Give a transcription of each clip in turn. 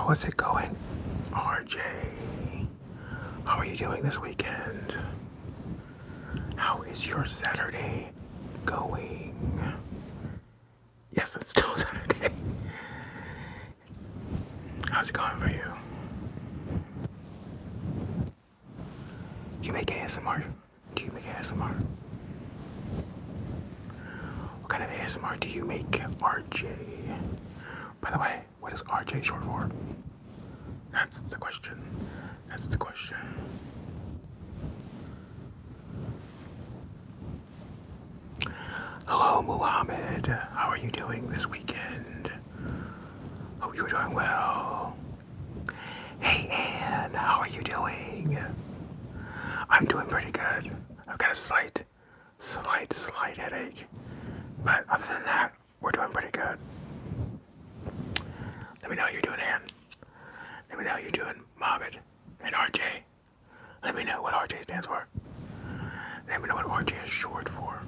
How is it going, RJ? How are you doing this weekend? How is your Saturday going? Yes, it's still Saturday. How's it going for you? You make ASMR? Do you make ASMR? What kind of ASMR do you make, RJ? By the way, what is RJ short for? That's the question. That's the question. Hello, Muhammad. How are you doing this weekend? Hope you're doing well. Hey, Ann. How are you doing? I'm doing pretty good. I've got a slight headache. But other than that, we're doing pretty good. Let me know how you're doing, Ann. Let me know how you're doing, Mohammed and RJ. Let me know what RJ stands for. Let me know what RJ is short for.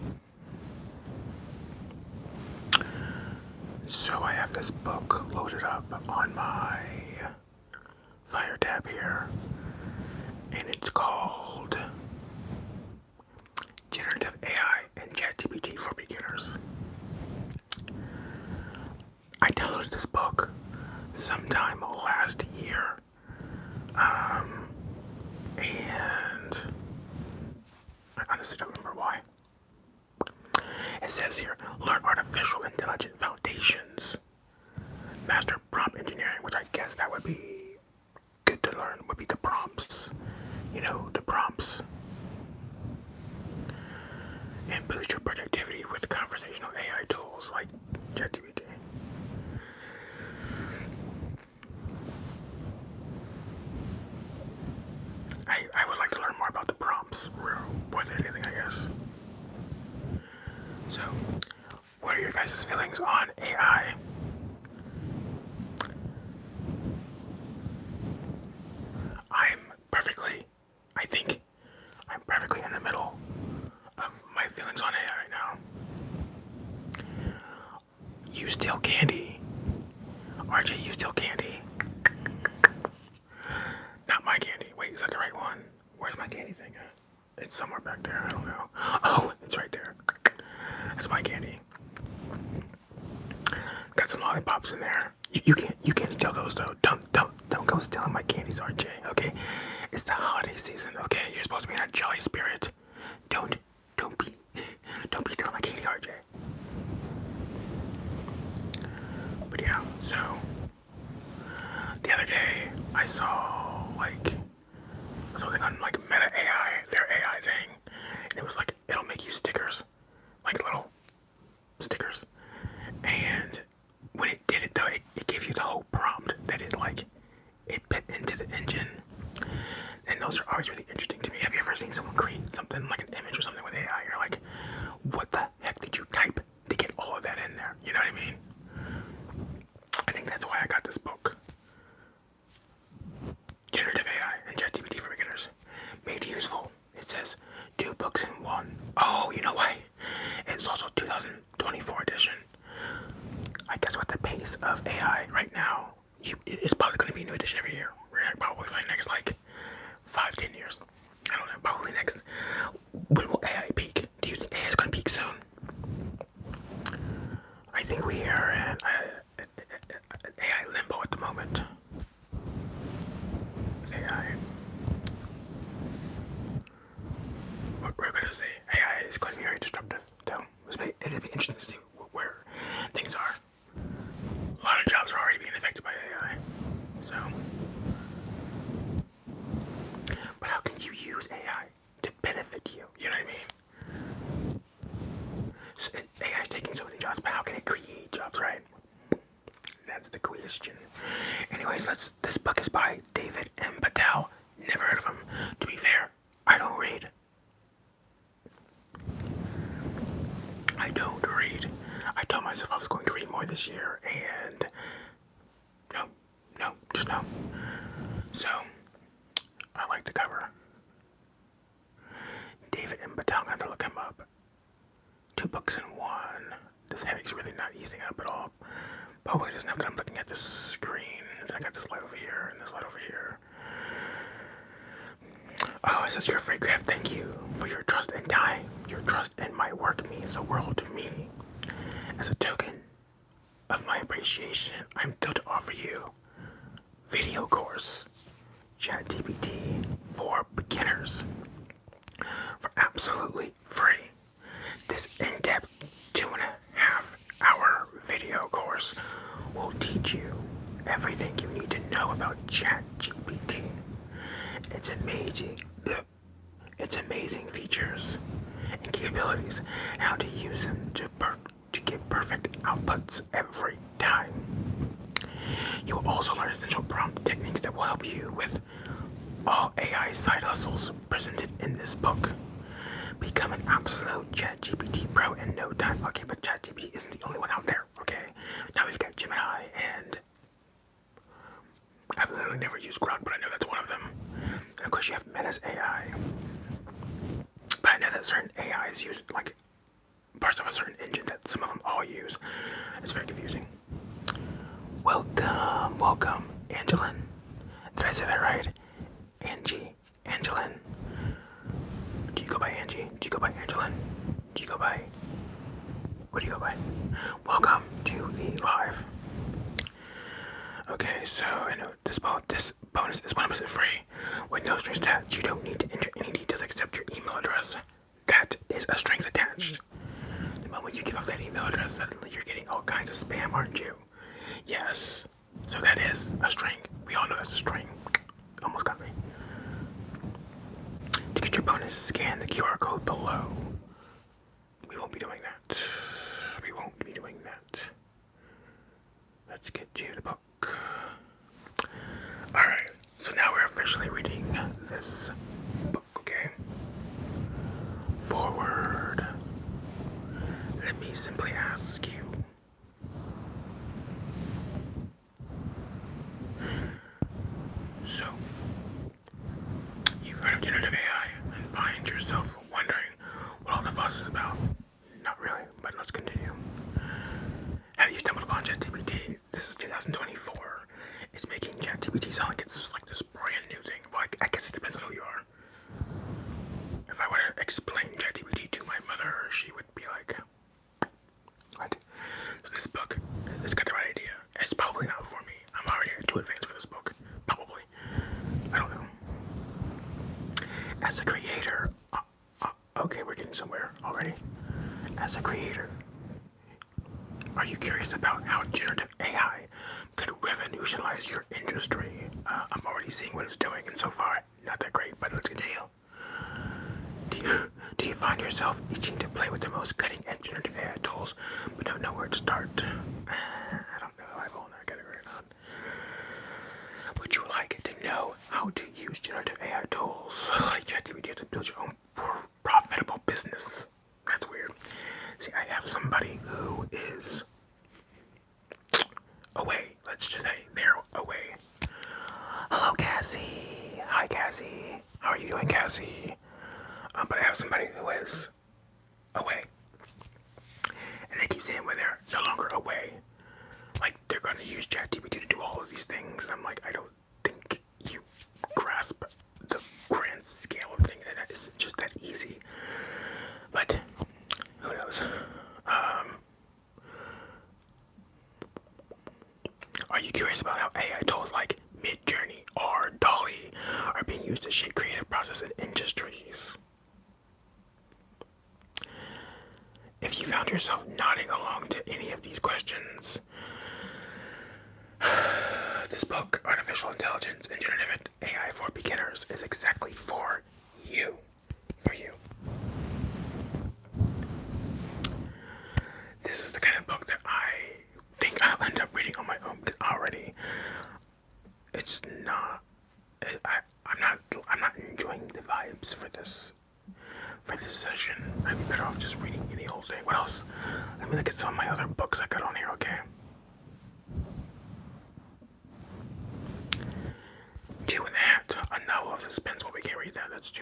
So I have this book loaded up on my Fire tab here, and it's called Generative AI and ChatGPT for Beginners. I downloaded this book sometime last year, and I honestly don't remember why. It says here, learn artificial intelligence foundations, master prompt engineering, which I guess that would be good to learn, would be the prompts, the prompts, and boost your productivity with conversational AI tools like ChatGPT. I would like to learn more about the prompts more than anything, I guess. So, what are your guys' feelings on AI? I think I'm perfectly in the middle of my feelings on AI right now. You steal candy. RJ, you steal candy. Not my candy. Wait, is that the right one? Where's my candy thing at? It's somewhere back there. I don't know. Oh, it's right there. That's my candy. Got some lollipops in there. You can't steal those though. Don't go stealing my candies, RJ. Okay, it's the holiday season. Okay, you're supposed to be in a jolly spirit. Don't be stealing my candy, RJ. But yeah, so the other day I saw something on Meta AI, their AI thing, and it was like it'll make you stickers, like little stickers, and when it did it though, it gave you the whole prompt that it put into the engine, and those are always really interesting to me. Have you ever seen someone create something like an image or something with AI? You're like, what the heck did you type to get all of that in there? You know what I mean? I think that's why I got this book. Generative AI and ChatGPT for Beginners. Made useful. It says 2 books in 1. Oh, you know why? It's also 2024 edition. I guess with the pace of AI right now, it's probably going to be a new edition every year. Probably for the next 5-10 years. I don't know. Probably next. When will AI peak? Do you think AI is going to peak soon? I think we are at AI limbo at the moment. AI. What we're going to see. AI is going to be very disruptive. So it'll be interesting to see where things are. A lot of jobs are already being affected by AI. So, but how can you use AI to benefit you? You know what I mean? So AI is taking so many jobs, but how can it create jobs, right? That's the question. Anyways, this book is by David M. Patel. Never heard of him. To be fair, I don't read. I told myself I was going to read more this year, and just no. So, I like the cover. David M. Patel, I'm going to have to look him up. 2 books in 1. This headache's really not easing up at all. Probably just now that I'm looking at the screen. I I got this light over here and this light over here. Oh, it says your free gift. Thank you for your trust in time. Your trust in my work means the world to me. As a token of my appreciation, I'm thrilled to offer you video course ChatGPT for beginners for absolutely free. This in-depth 2.5-hour video course will teach you everything you need to know about ChatGPT. Its amazing features and capabilities, and how to use them to get perfect outputs every time. You will also learn essential prompt techniques that will help you with all AI side hustles presented in this book. Become an absolute ChatGPT pro in no time. Okay, but ChatGPT isn't the only one out there, okay? Now we've got Gemini, and I've literally never used Grok, but I know that's one of them. And of course you have Meta's AI. But I know that certain AIs use, like, parts of a certain engine that some of them all use. It's very confusing. Welcome, Angelin. Did I say that right? Angelin. Do you go by Angie? Do you go by Angelin? Do you go by... What do you go by? Welcome to the live. Okay, so I know this bonus is 100% free. With no strings attached, you don't need to enter any details except your email address. That is a strings attached. The moment you give up that email address, suddenly you're getting all kinds of spam, aren't you? Yes. So that is a string. We all know that's a string. Almost got me. To get your bonus, scan the QR code below. We won't be doing that. We won't be doing that. Let's get to the book. Alright, so now we're officially reading this book, okay? Forward. Let me simply ask you. So, you've heard of generative AI and find yourself wondering what all the fuss is about. Not really, but let's continue. Have you stumbled upon ChatGPT? This is 2024. It's making ChatGPT sound like it's just like this brand new thing. Well, I guess it depends on who you are. If I were to explain ChatGPT to my mother, she would be like, what? So this book, it's got the right idea. It's probably not for me. I'm already too advanced for this book. Probably. I don't know. As a creator, okay, we're getting somewhere already. As a creator, are you curious about how generative AI could revolutionize your industry? I'm already seeing what it's doing, and so far, not that great, but let's continue. Do you find yourself itching to play with the most cutting-edge generative AI tools, but don't know where to start? I don't know, I won't get it right on. Would you like to know how to use generative AI tools like ChatGPT to build your own profitable business? That's weird. See, I have somebody who is away. Let's just say they're away. Hello, Cassie. Hi, Cassie. How are you doing, Cassie? But I have somebody who is away. And they keep saying when they're no longer away, like they're going to use ChatGPT to do all of these things. And I'm like, I don't think you grasp the grand scale of things. And that isn't just that easy. But who knows? Are you curious about how AI tools like Midjourney or DALL-E are being used to shape creative process in industries? If you found yourself nodding along to any of these questions, this book, Artificial Intelligence and Generative AI for Beginners, is exactly for you. For you. This is the kind of book that I think I'll end up reading on my own, because already it's not, I'm not enjoying the vibes for this session. I'd be better off just reading any old thing. What else? Let me look at some of my other books I got on here, okay? Two and a Hat, a novel of suspense. Well, we can't read that. That's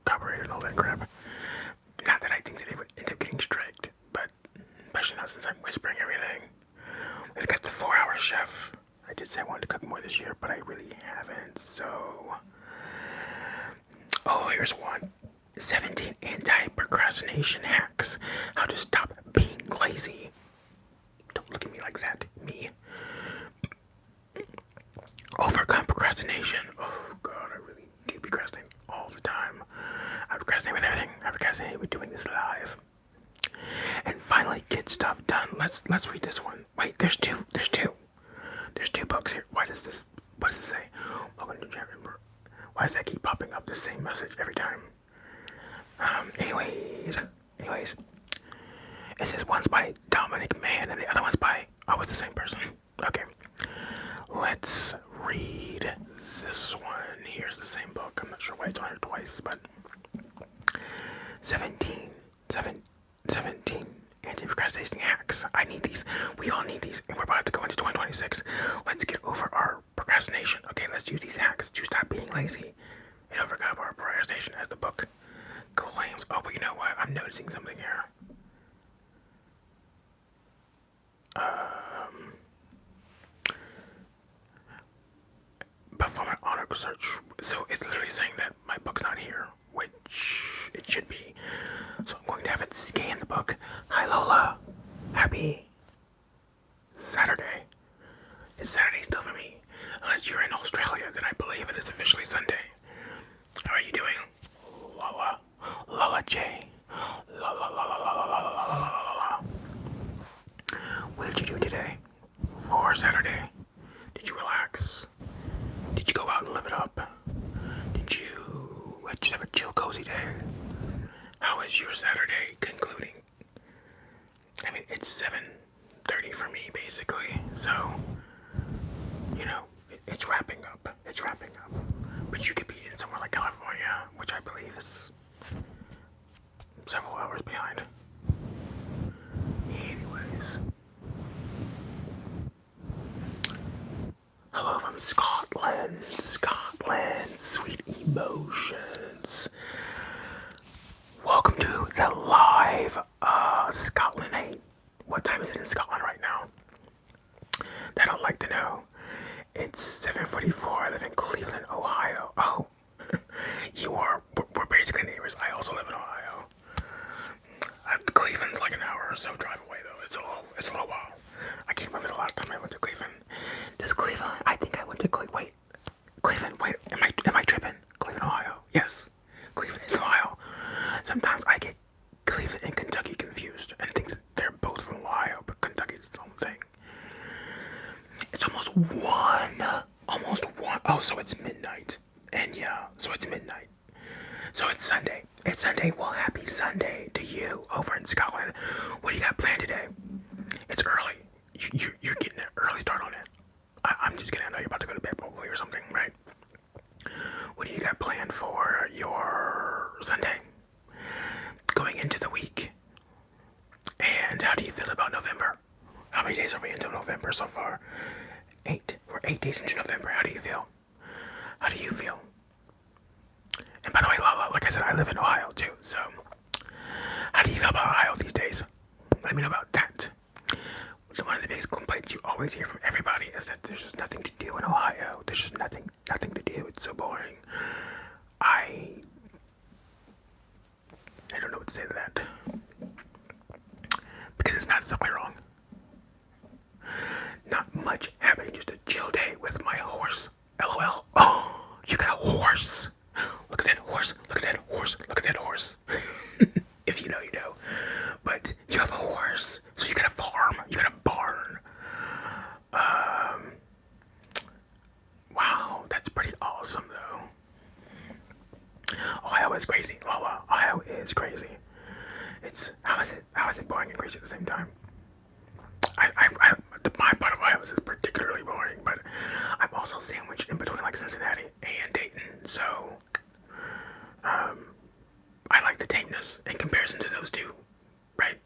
copyrighted and all that crap. Not that I think that it would end up getting strict, but especially not since I'm whispering everything. We've got The 4-Hour Chef. I did say I wanted to cook more this year, but I really haven't. So, oh, here's one. 17 anti-procrastination hacks. How to stop being lazy. Don't look at me like that. Me. Overcome procrastination. Oh God, I really do procrastinate all the time. I procrastinate with everything. I procrastinate with doing this live. And finally, get stuff done. Let's read this one. Wait, there's two. There's two books here. What does this say? Welcome to chat room. Why does that keep popping up the same message every time? Anyways, it says one's by Dominic Mann and the other one's by, oh, it's the same person. Okay, let's read this one. Here's the same book. I'm not sure why it's on here twice, but 17 anti-procrastination hacks. I need these. We all need these, and we're about to go into 2026. Let's get over our procrastination. Okay, let's use these hacks to stop being lazy and overcome our procrastination, as the book claims. Oh, but you know what? I'm noticing something here. Perform an auto search. So it's literally saying that my book's not here, which it should be. So I'm going to have it scan the book. Hi Lola. Happy Saturday. It's Saturday still for me. Unless you're in Australia, then I believe it is officially Sunday. How are you doing? Lola. Lola J. Lola. What did you do today for Saturday? Did you relax? Did you go out and live it up? Did you just have a chill, cozy day? How is your Saturday concluding? I mean, it's 7:30 for me, basically. So, you know, it's wrapping up. It's wrapping up. But you could be in somewhere like California, which I believe is several hours behind. Anyways. Hello from Scotland, sweet emotions. Welcome to the live Scotland. Hey, what time is it in Scotland right now? That I'd like to know. It's 7:44. I live in Cleveland, Ohio. Oh, we're basically neighbors. I also live in Ohio. Cleveland's like an hour or so drive away though. It's a little while. I can't remember the last time I went to Cleveland. I think I went to Cleveland. Wait, am I tripping? Cleveland, Ohio. Yes. Cleveland is Ohio. Sometimes I get Cleveland and Kentucky confused and think that they're both from Ohio, but Kentucky's its own thing. It's almost one. Oh, so it's midnight. And yeah, so it's midnight. So it's Sunday. It's Sunday. Well, happy Sunday to you over in Scotland. What do you got planned today? It's early. You're getting an early start on it. I'm just kidding. I know you're about to go to bed probably or something, right? What do you got planned for your Sunday? Going into the week. And how do you feel about November? How many days are we into November so far? 8. We're 8 days into November. How do you feel? How do you feel? And by the way, Lala, like I said, I live in Ohio too, so how do you feel about Ohio these days? Let me know about that. So one of the biggest complaints you always hear from everybody is that there's just nothing to do in Ohio. There's just nothing to do. It's so boring. I don't know what to say to that. Because it's not exactly wrong. Not much happening, just a chill day with my horse. LOL. Oh, you got a horse. Look at that horse. Look at that horse. Look at that horse. If you know, you know. But you have a horse. So you got a farm. You got a barn. Wow, that's pretty awesome though. Ohio is crazy. Lola, Ohio is crazy. How is it boring and crazy at the same time? My part of Ohio is particularly boring, but I'm also sandwiched in between like Cincinnati and Dayton, so I like the tameness in comparison to those two, right?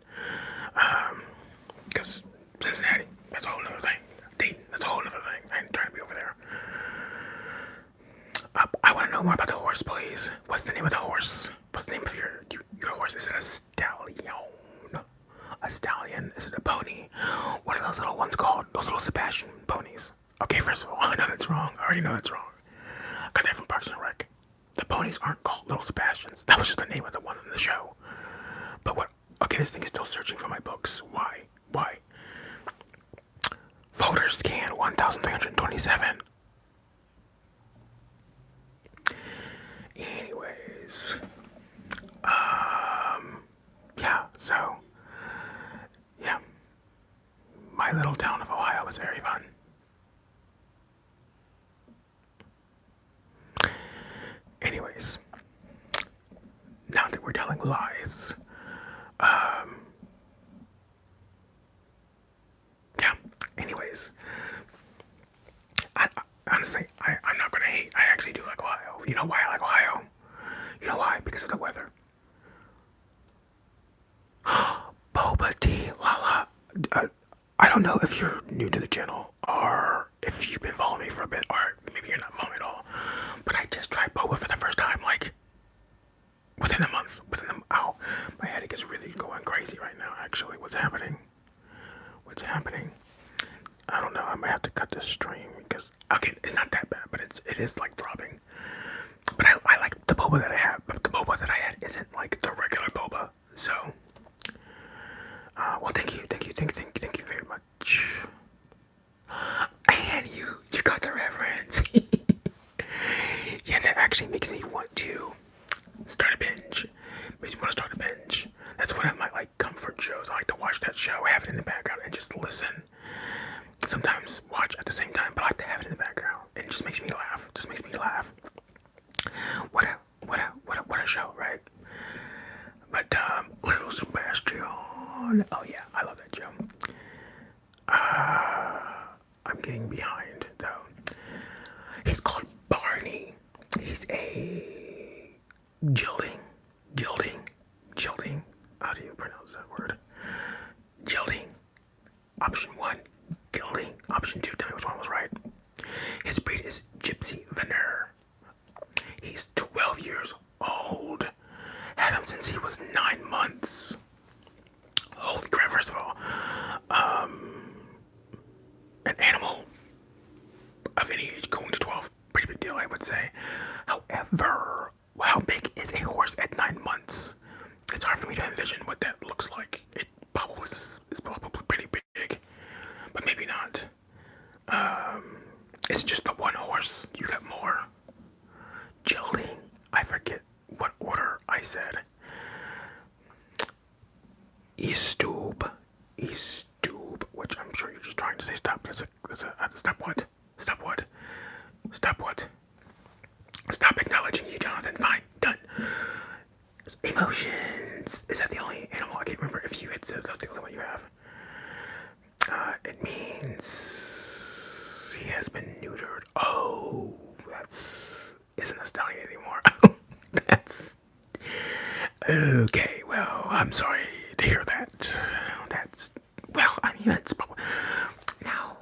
Because Cincinnati, that's a whole other thing. Dayton, that's a whole other thing. I ain't trying to be over there. I want to know more about the horse, please. What's the name of the horse? What's the name of your horse? Is it a stallion? A stallion? Is it a pony? What are those little ones called? Those little Sebastian ponies. Okay, first of all, I know that's wrong. I already know that's wrong. I got that from Parks and Rec. The ponies aren't called Little Sebastians. That was just the name of the one in the show. But what? Okay, this thing is still searching for my books. Why? Why? Voter scan 1,327. Anyways, yeah. So, yeah, my little town of Ohio was very fun. Anyways, now that we're telling lies, um, yeah. Anyways, honestly, I'm not gonna hate. I actually do like Ohio. You know why I like Ohio? You know why? Because of the weather. Boba tea, Lala. I don't know if you're new to the channel or if you've been following me for a bit, or maybe you're not following me at all. But I just tried boba for the first time, like within a month. Ow, my headache is really going crazy right now. Actually, what's happening? What's happening? I don't know. I might have to cut this stream because okay, it's not that bad, but it is like throbbing. But I like the boba that I have, but the boba that I had isn't like the regular boba. So, well, thank you very much. And you got the reference. Yeah, that actually makes me want to start a binge. Makes me want to start a binge. That's one of my like comfort shows. I like to watch that show, have it in the background, and just listen. Sometimes watch at the same time, but I like to have it in the background. And it just makes me laugh. Just makes me laugh. What a show, right? But Little Sebastian. Oh yeah, I love that show. I'm getting behind though. He's called Barney. He's a gilding. How do you pronounce that word? Gilding. Option 1, gilding. Option 2, tell me which one was right. His breed is Gypsy Veneer. He's 12 years old. Had him since he was 9 months. Holy crap, first of all. An animal of any age going to 12, pretty big deal, I would say. However, how big is a horse at 9 months? It's hard for me to envision what that looks like. It probably is probably pretty big, but maybe not. It's just the one horse. You got more. Jolene, I forget what order I said. Eastoob, which I'm sure you're just trying to say stop. Stop what? Stop what? Stop what? Stop acknowledging you, Jonathan. Fine, done. Emotions. Is that the only animal? I can't remember if you had said that's the only one you have. It means he has been neutered. Oh, that's isn't a stallion anymore. That's okay. Well, I'm sorry to hear that. That's well. I mean, that's probably now.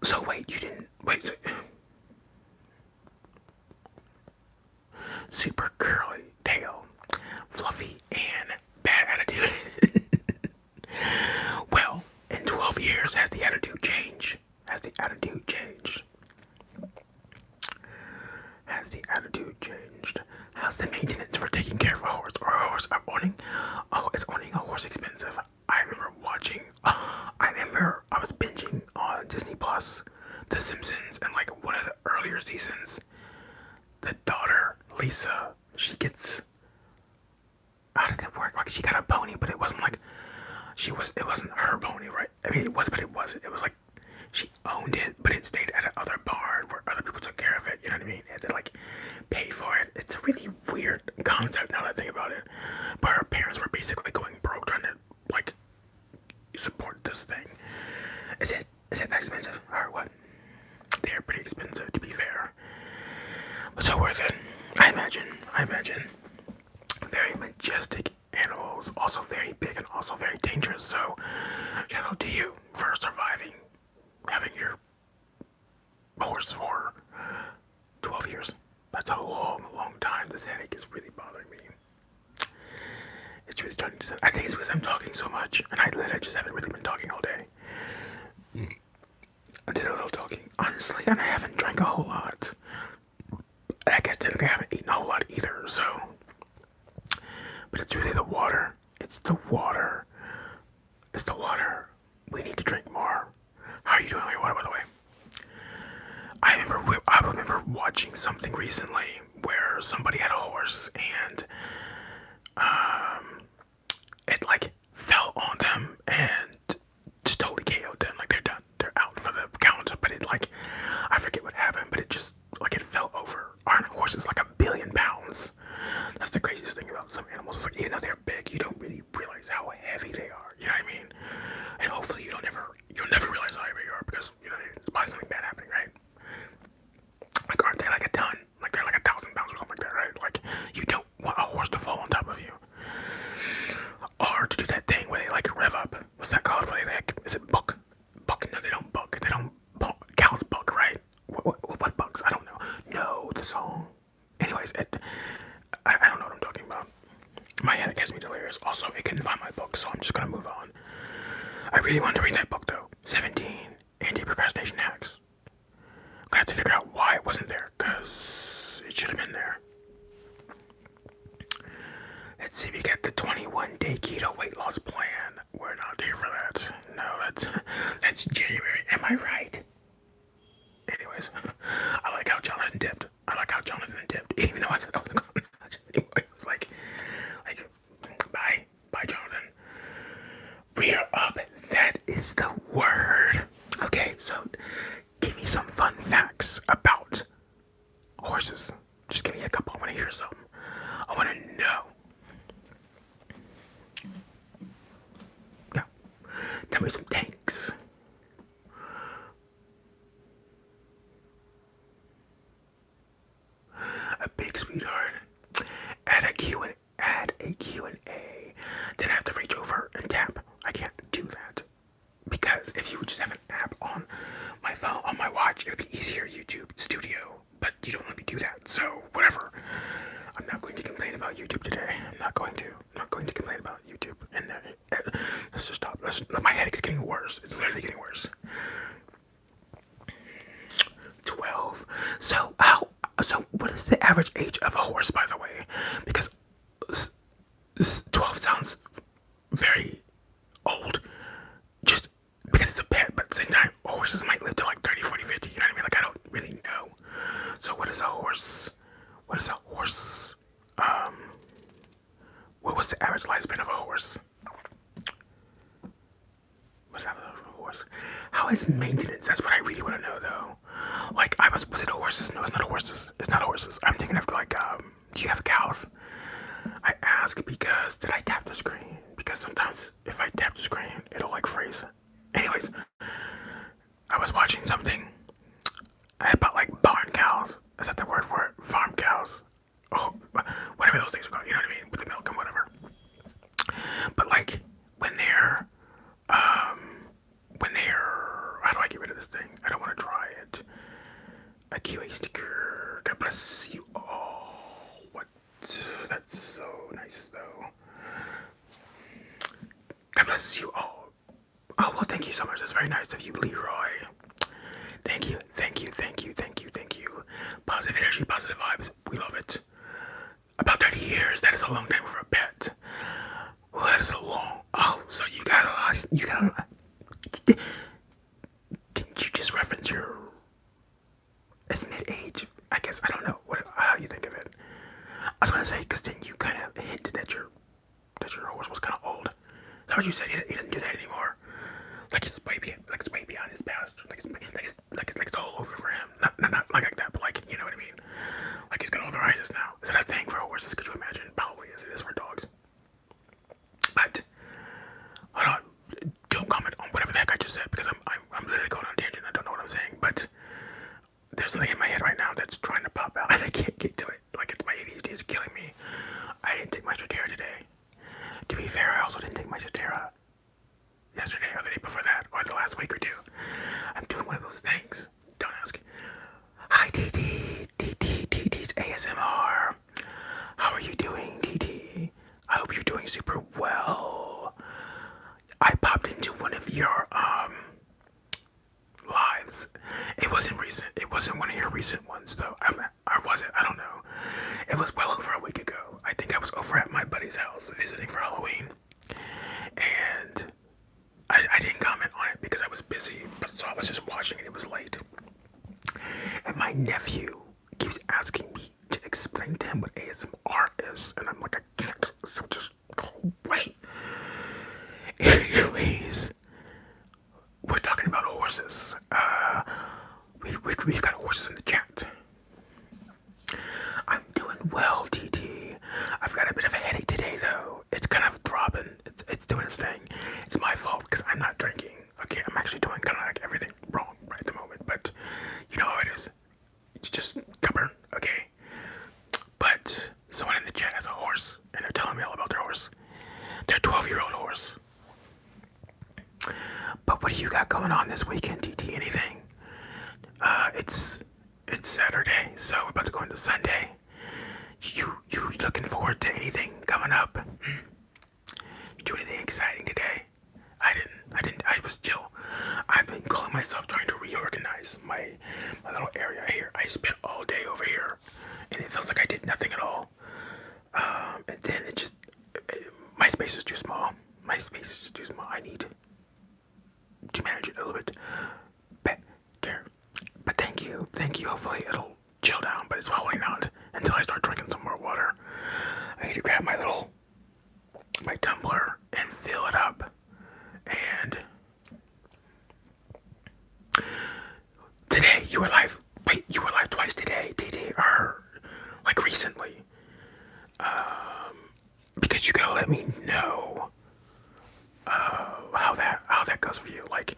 So wait, you didn't wait. So, super curly tail, fluffy, and bad attitude. Well, in 12 years, has the attitude changed? Has the attitude changed? Has the attitude changed? How's the maintenance for taking care of a horse or a horse owning? Oh, is owning a horse expensive? I remember watching. I remember I was binging on Disney Plus, The Simpsons, and like one of the earlier seasons. The daughter, Lisa, she gets. How did that work? Like she got a pony, but it wasn't like it wasn't her pony, right? I mean, it was, but it wasn't. It was like she owned it, but it stayed at another barn where other people took care of it. You know what I mean? And they like pay for it. It's a really weird concept now that I think about it. But her parents were basically going broke trying to like support this thing. Is it that expensive or what? They're pretty expensive, to be fair, but so worth it. I imagine. Very majestic animals, also very big and also very dangerous. So, shout out to you for surviving, having your horse for 12 years. That's a long time. This headache is really bothering me. It's really starting to set. I think it's because I'm talking so much, and I literally just haven't really been talking all day. I did a little talking. Honestly, and I haven't drank a whole lot. And I guess technically I haven't eaten a whole lot either, so. But it's really the water. It's the water. It's the water. We need to drink more. How are you doing on your water, by the way? I remember watching something recently where somebody had a horse and it like fell on them and just totally KO'd them. Like they're done. They're out for the count. But it like I forget what happened, but it just like it fell over. Aren't horses like 1,000,000,000 pounds? That's the craziest thing about some animals. It's like even though they're big, you don't really realize how heavy they are. You know what I mean? And hopefully you'll never realize how heavy you are because it's probably something bad happening, right? Like aren't they like a ton? Like they're like 1,000 pounds or something like that, right? Like you don't want a horse to fall on top of you. Or to do that thing where they like rev up. What's that called? Where they like, is it buck? Buck? No, they don't buck. They don't buck. Cows buck, right? What bucks? I don't know. No, the song. Anyways, I don't know what I'm talking about. My headache has me delirious. Also, it couldn't find my book, so I'm just gonna move on. I really wanted to read that book though. 17 Anti-Procrastination Hacks. I'm gonna have to figure out why it wasn't there, because it should have been there. Let's see, we got the 21-day keto weight loss plan. We're not here for that. No, that's January. Am I right? Anyways, I like how Jonathan dipped. Even though I said I wasn't going to touch it anymore. It was like, bye, Jonathan. Rear up. That is the word. Okay, so give me some fun facts about horses. Just give me a couple. I want to hear something. I want to know. Tell me some things. A big sweetheart. Add a Q&A. Then I have to reach over and tap. I can't do that. Because if you would just have an app on my phone, on my watch, it would be easier, YouTube Studio. But you don't let me do that, so whatever. I'm not going to complain about YouTube today. I'm not going to complain about YouTube. And let's just stop. My headache's getting worse. It's literally getting worse. 12. So what is the average age of a horse, by the way? Because 12 sounds very old. Just because it's a pet, but at the same time, horses might live to like 30, 40, 50. You know what I mean? Like, I don't really know. So what is a horse? What was the average lifespan of a horse? What's the average of a horse? How is maintenance? That's what I really want to know, though. Like, was it horses? No, it's not horses. It's not horses. I'm thinking of like, do you have cows? I ask because, did I tap the screen? Because sometimes if I tap the screen, it'll like freeze. Anyways, I was watching something about like barn cows. Is that the word for it? Farm cows. Oh, whatever those things are called. You know what I mean? With the milk and whatever. But like, when they're, how do I get rid of this thing? I don't want to try it. A QA sticker. God bless you all. What? That's so nice, though. God bless you all. Oh, well, thank you so much. That's very nice of you, Leroy. Thank you. Positive energy, positive vibes. We love it. About 30 years. That is a long time for a pet. Well, that is a long. Oh, so you got a lot. Didn't you just reference your? It's mid-age. I guess I don't know how you think of it. I was gonna say because then you kind of hinted that your horse was kind of old. Is that what you said? He didn't do that anymore. Like it's way beyond his past. Like it's all over for him. Not like that, but like you know what I mean. Like he's got arthritis now. Is that a thing for horses? Could you imagine? Probably is. It is for dogs. But hold on. Don't comment on whatever the heck I just said because I'm literally going on a tangent. I don't know what I'm saying, but there's something in my head right now that's trying to pop out and I can't get to it. Like my ADHD is killing me. I didn't take my Stratera today. To be fair, I also didn't take my Stratera yesterday or the day before that or the last week or two. I'm doing one of those things. Don't ask. Hi TT's ASMR. How are you doing, TT? I hope you're doing super well. I popped into one of your lives wasn't recent. It wasn't one of your recent ones, though. Or was it? I don't know. It was well over a week ago. I think I was over at my buddy's house visiting for Halloween, and I didn't comment on it because I was busy. But so I was just watching, and it was late. And my nephew keeps asking me to explain to him what ASMR is, and I'm like, I can't. So just go away. Anyways, we're talking about horses. We've got horses in the chat. I'm doing well, TT. I've got a bit of a headache today, though. It's kind of throbbing. It's doing its thing. It's my fault because I'm not drinking. Okay, I'm actually doing kind of like everything wrong right at the moment, but you know how it is. It's just stubborn, okay? But someone in the chat has a horse, and they're telling me all about their horse. Their 12-year-old horse. But what do you got going on this weekend, TT? Anything? It's Saturday, so we're about to go into Sunday. You looking forward to anything coming up? You do anything exciting today? I didn't. I was chill. I've been calling myself trying to reorganize my little area here. I spent all day over here, and it feels like I did nothing at all. And then my space is too small. My space is just too small. I need to manage it a little bit better. But thank you. Hopefully it'll chill down, but it's probably not until I start drinking some more water. I need to grab my tumbler and fill it up. And today you were live. Wait, you were live twice today, TT, or like recently? Because you gotta let me know how that goes for you. Like,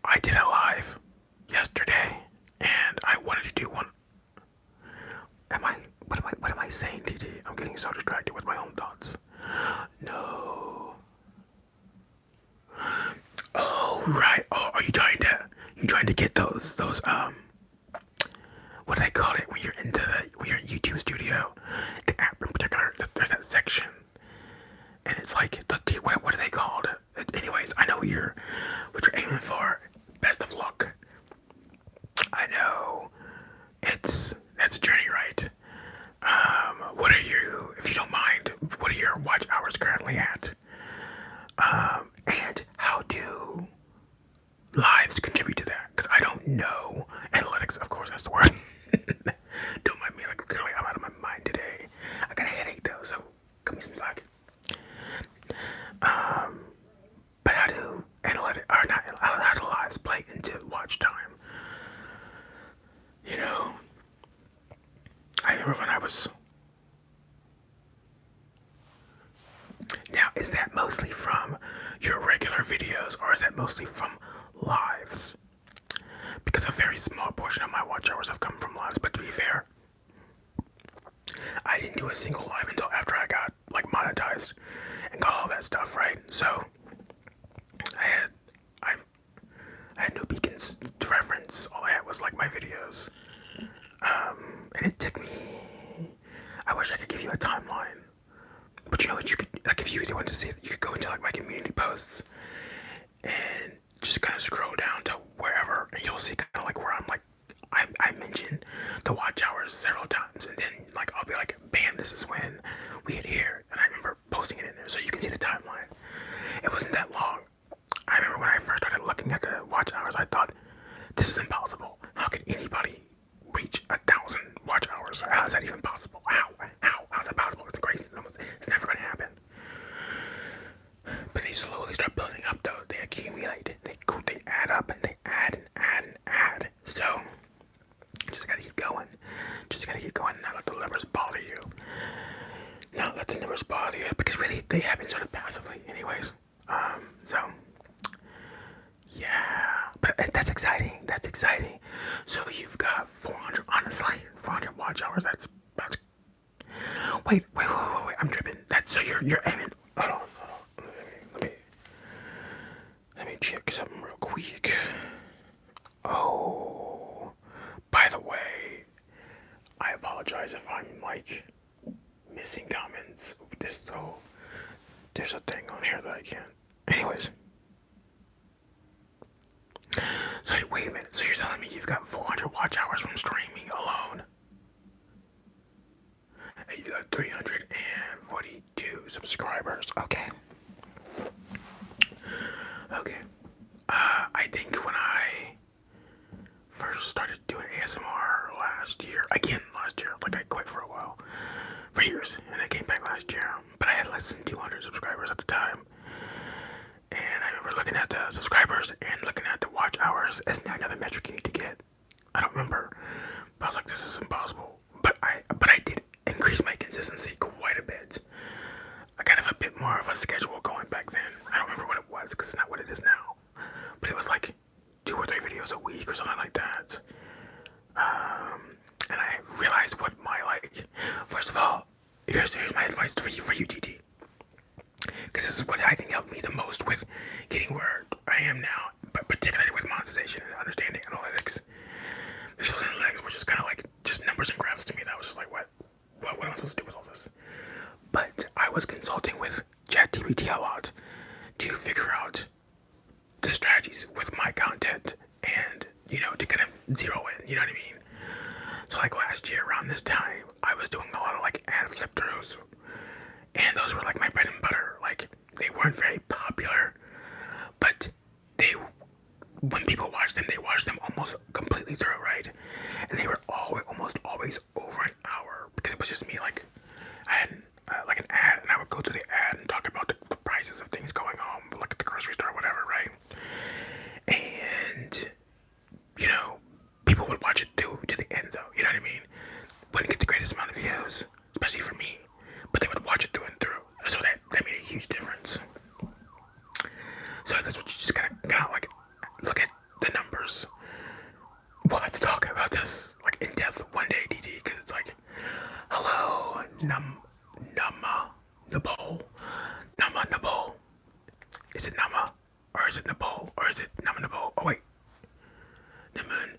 I did a live yesterday, and I wanted to do one. What am I saying, TT? I'm getting so distracted with my own thoughts. No. Oh right. Oh, are you trying to get those what do they call it when you're in YouTube studio? The app in particular, there's that section, and it's like what are they called? Anyways, I know what you're aiming for. Best of luck. I know that's a journey, right? What are you, if you don't mind, what are your watch hours currently at? And how do lives contribute to that? Because I don't know. Analytics, of course, that's the word. Don't mind me, like, clearly I'm out of my mind today. I got a headache, though, so give me some slack. But how do how do lives play into watch time? You know, I remember when I was... Now, is that mostly from your regular videos, or is that mostly from lives? Because a very small portion of my watch hours have come from lives, but to be fair, I didn't do a single live until after I got, like, monetized and got all that stuff, right? So, I had no beacons to reference. All I had was, like, my videos. And it took me... I wish I could give you a timeline. But you know what, you could, like, if you really wanted to see it, you could go into, like, my community posts and just kind of scroll down to wherever, and you'll see kind of like where I'm like, I mentioned the watch hours several times, and then like I'll be like, bam, this is when we hit here, and I remember posting it in there so you can see the timeline. It wasn't that long. I remember when I first started looking at the watch hours, I thought, this is impossible. How could anybody reach 1,000 watch hours? How is that even possible? How's that possible? It's crazy. It's never gonna happen. But they slowly start building up, though. They accumulate. They add up, and they add and add and add. So, just gotta keep going. Not let the numbers bother you. Not let the numbers bother you, because really, they happen sort of passively anyways. So, yeah. But that's exciting. So you've got 400, honestly, 400 watch hours. That's wait. I'm tripping. So you're aiming. Hold on. Let me check something real quick. Oh, by the way, I apologize if I'm like missing comments. There's a thing on here that I can't. Anyways, So wait a minute. So you're telling me you've got 400 watch hours from streaming alone, and you got 342 subscribers. Okay. Okay. I think when I first started doing ASMR last year, like I quit for a while, for years, and I came back last year, but I had less than 200 subscribers at the time. And I remember looking at the subscribers and looking at the watch hours. It's not another metric you need to get. I don't remember, but I was like, this is impossible. But I did increase my consistency quite a bit. I kind of a bit more of a schedule going back then. I don't remember what it was because it's not what it is now. But it was like 2 or 3 videos a week or something like that. And I realized what my first of all, here's my advice for you, TT. Because this is what I think helped me the most with getting where I am now, but particularly with monetization and understanding analytics. Because those analytics were just kind of like just numbers and graphs to me. That was just like, what am I supposed to do with all this? But I was consulting with ChatGPT a lot to figure out the strategies with my content and, to kind of zero in, you know what I mean? So like last year around this time, I was doing a lot of like ad flip throughs. And those were like my bread and butter. Like they weren't very popular, but when people watched them, they watched them almost completely through, right? And they were almost always over an hour because it was just me. Like I had like an ad, and I would go to the ad and talk about the prices of things going on, like at the grocery store, or whatever, right? And people would watch it through to the end, though. You know what I mean? Wouldn't get the greatest amount of views, especially for me, but they would watch it through and through. So that made a huge difference. So that's what you just gotta like look at the numbers. We'll have to talk about this like in depth one day, DD, because it's like, hello, Nama Nabol. Is it Nama or is it Nabol or is it Nama Nabol? Oh wait, Namun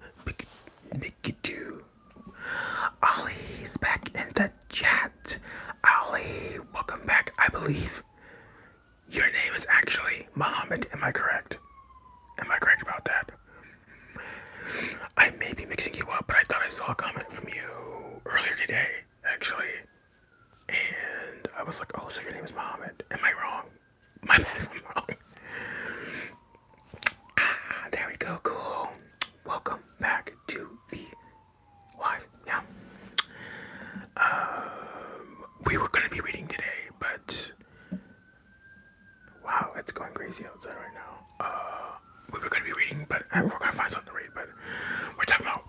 Nikitu. Ali's back in the chat. Ali, welcome back. I believe your name is actually Muhammad. Am I correct? Am I correct about that? I may be mixing you up, but I thought I saw a comment from you earlier today, actually. And I was like, oh, so your name is Muhammad. Am I wrong? My bad if I'm wrong. There we go. Cool. Welcome back to the live. Yeah. We were going to be reading today, but wow, it's going crazy outside right now. We were going to be reading, but we're going to find something to read, but we're talking about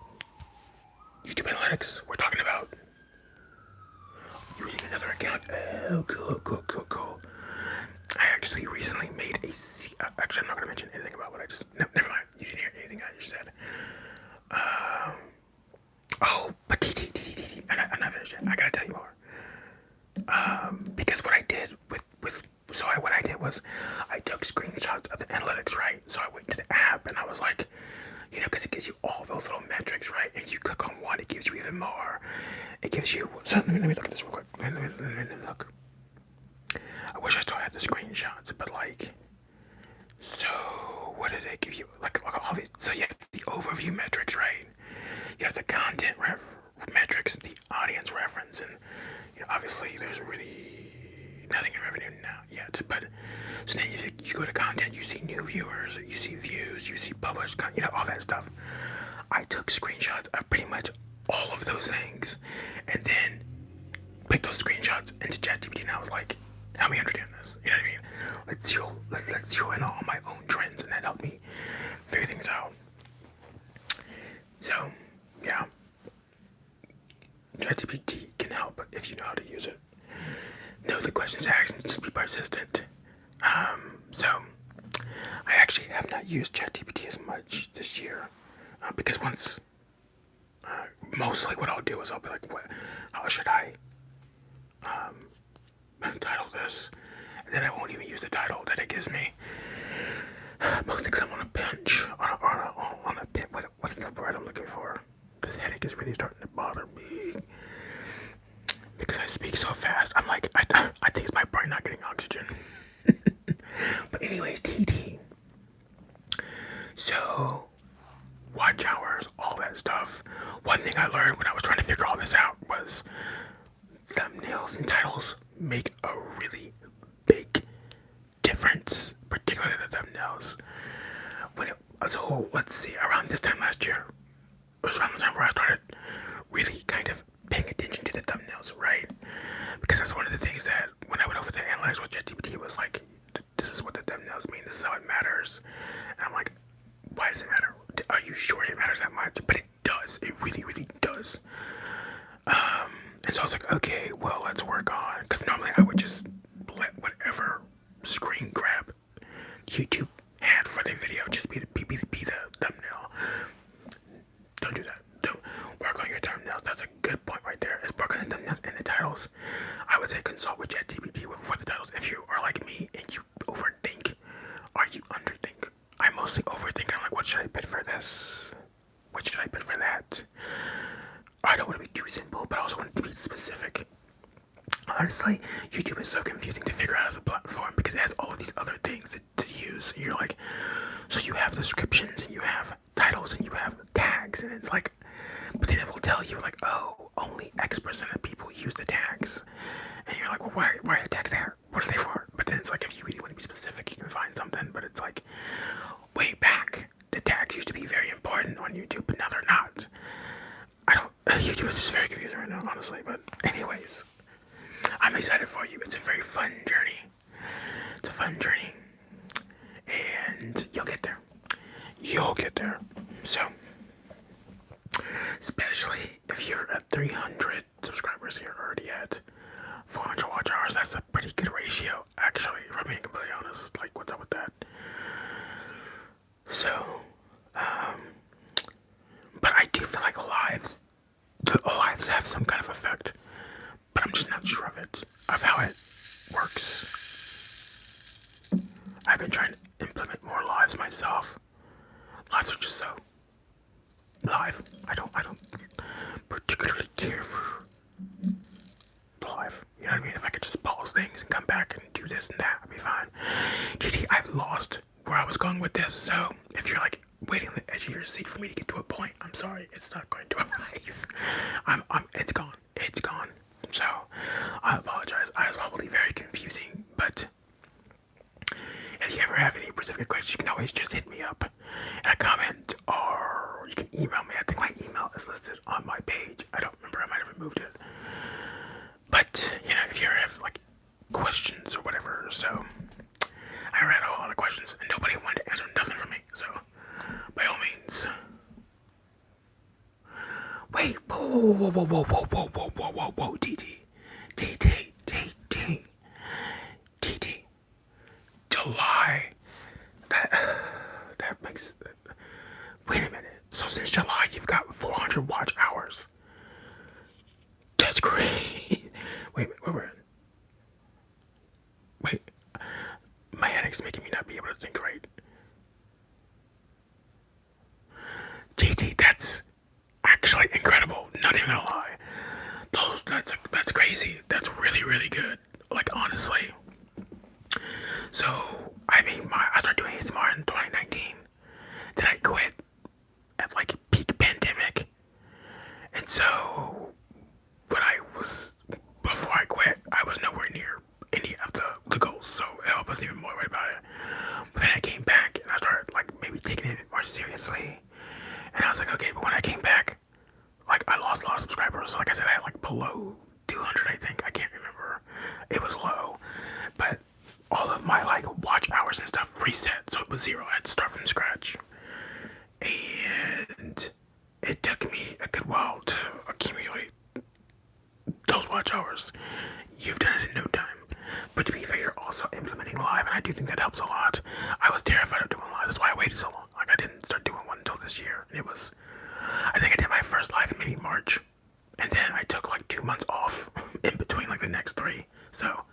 YouTube analytics. We're talking about using another account. Oh, cool. I actually recently made actually, I'm not going to mention anything about what I just, no, never mind. You didn't hear anything I just said. But I'm not finished yet. I got to tell you more. Because what I did what I did was I took screenshots of the analytics, right? So I went to the app and I was like, because it gives you all those little metrics, right? If you click on one, it gives you even more. It gives you, so let me look at this real quick. Let me look. I wish I still had the screenshots, but so what did it give you? Like all these, so you have the overview metrics, right? You have the content metrics, the audience reference, and obviously there's really nothing in revenue now yet, but so then you go to content, you see new viewers, you see views, you see published, all that stuff. I took screenshots of pretty much all of those things, and then picked those screenshots into ChatGPT, and I was like, help me understand this. You know what I mean? Let's zero in on my own trends, and that helped me figure things out. So, yeah. ChatGPT can help if you know how to use it. Know the questions asked and just be persistent. So I actually have not used ChatGPT as much this year because mostly what I'll do is I'll be like, how should I title this? And then I won't even use the title that it gives me. Mostly because I'm on a bench, on a pin. What's the word I'm looking for? This headache is really starting to bother me because I speak so fast. I'm like, I think it's my brain not getting oxygen. But anyways, TT. So thumbnails and titles make a really big difference, particularly the thumbnails. So let's see, around this time last year, it was around the time where I started really kind of paying attention to the thumbnails, right? Because that's one of the things that when I went over the analytics with ChatGPT was like, this is what the thumbnails mean, this is how it matters. And I'm like, why does it matter? Are you sure it matters that much? But it does, it really, really does. And so I was like, okay, well, let's work on, because normally I would just let whatever screen grab YouTube had for the video just be the thumbnail. Don't do that. Don't work on your thumbnails. That's a good point right there. Is work on the thumbnails and the titles. I would say consult with ChatGPT for the titles. If you are like me and you overthink or you underthink, I mostly overthink. I'm like, what should I put for this? What should I put for that? I don't want to be too simple, but I also want it to be specific. Honestly, YouTube is so confusing to figure out as a platform because it has all of these other things to use. And you're like, so you have descriptions and you have titles and you have tags, and it's like, but then it will tell you like, oh, only X% of people use the tags, and you're like, well, why are the tags there? What are they for? But then it's like, if you really want to be specific, you can find something. But it's like, way back, the tags used to be very important on YouTube, but now they're not. YouTube is just very confusing right now, honestly. But anyways, I'm excited for you. It's a very fun journey. It's a fun journey. And you'll get there. You'll get there. So, especially if you're at 300 subscribers, you're already at 400 watch hours. That's a pretty good ratio, actually, if I'm being completely honest. Like, what's up with that? So, but I do feel like lives have some kind of effect, but I'm just not sure of how it works. I've been trying to implement more lives myself. Lives are just so live. I don't particularly care for live. You know what I mean? If I could just pause things and come back and do this and that, I'd be fine. GD, I've lost where I was going with this, so if you're like waiting on the edge of your seat for me to get to a point, I'm sorry, it's not going to arrive. It's gone. It's gone. So, I apologize. I was probably very confusing, but if you ever have any specific questions, you can always just hit me up in a comment, or you can email me. I think my email is listed on my page. I don't remember. I might have removed it. But, you know, if you ever have, like, questions or whatever, so I read a whole lot of questions, and nobody wanted to answer nothing for me, so by all means. Wait, whoa, TT, July. That makes. Wait a minute. So since July, you've got 400 watch hours. That's great. Wait. My headache's making me not be able to think right. GT, that's actually incredible. Not even gonna lie. That's crazy. That's really, really good. Like, honestly. So, I started doing ASMR in 2019. Then I quit at like peak pandemic. And so, before I quit, I was nowhere near any of the goals. So, I wasn't even more worried about it. But then I came back and I started like maybe taking it a bit more seriously. And I was like, okay, but when I came back, like, I lost a lot of subscribers. Like I said, I had like below 200, I think. I can't remember. It was low. But all of my like watch hours and stuff reset, so it was 0. I had to start from scratch. And it took me a good while to accumulate those watch hours. You've done it in no time. But to be fair, you're also implementing live, and I do think that helps a lot. I was terrified of doing live. That's why I waited so long. Like, I didn't start doing one until this year. And I think I did my first live in maybe March. And then I took like 2 months off in between like the next 3. So,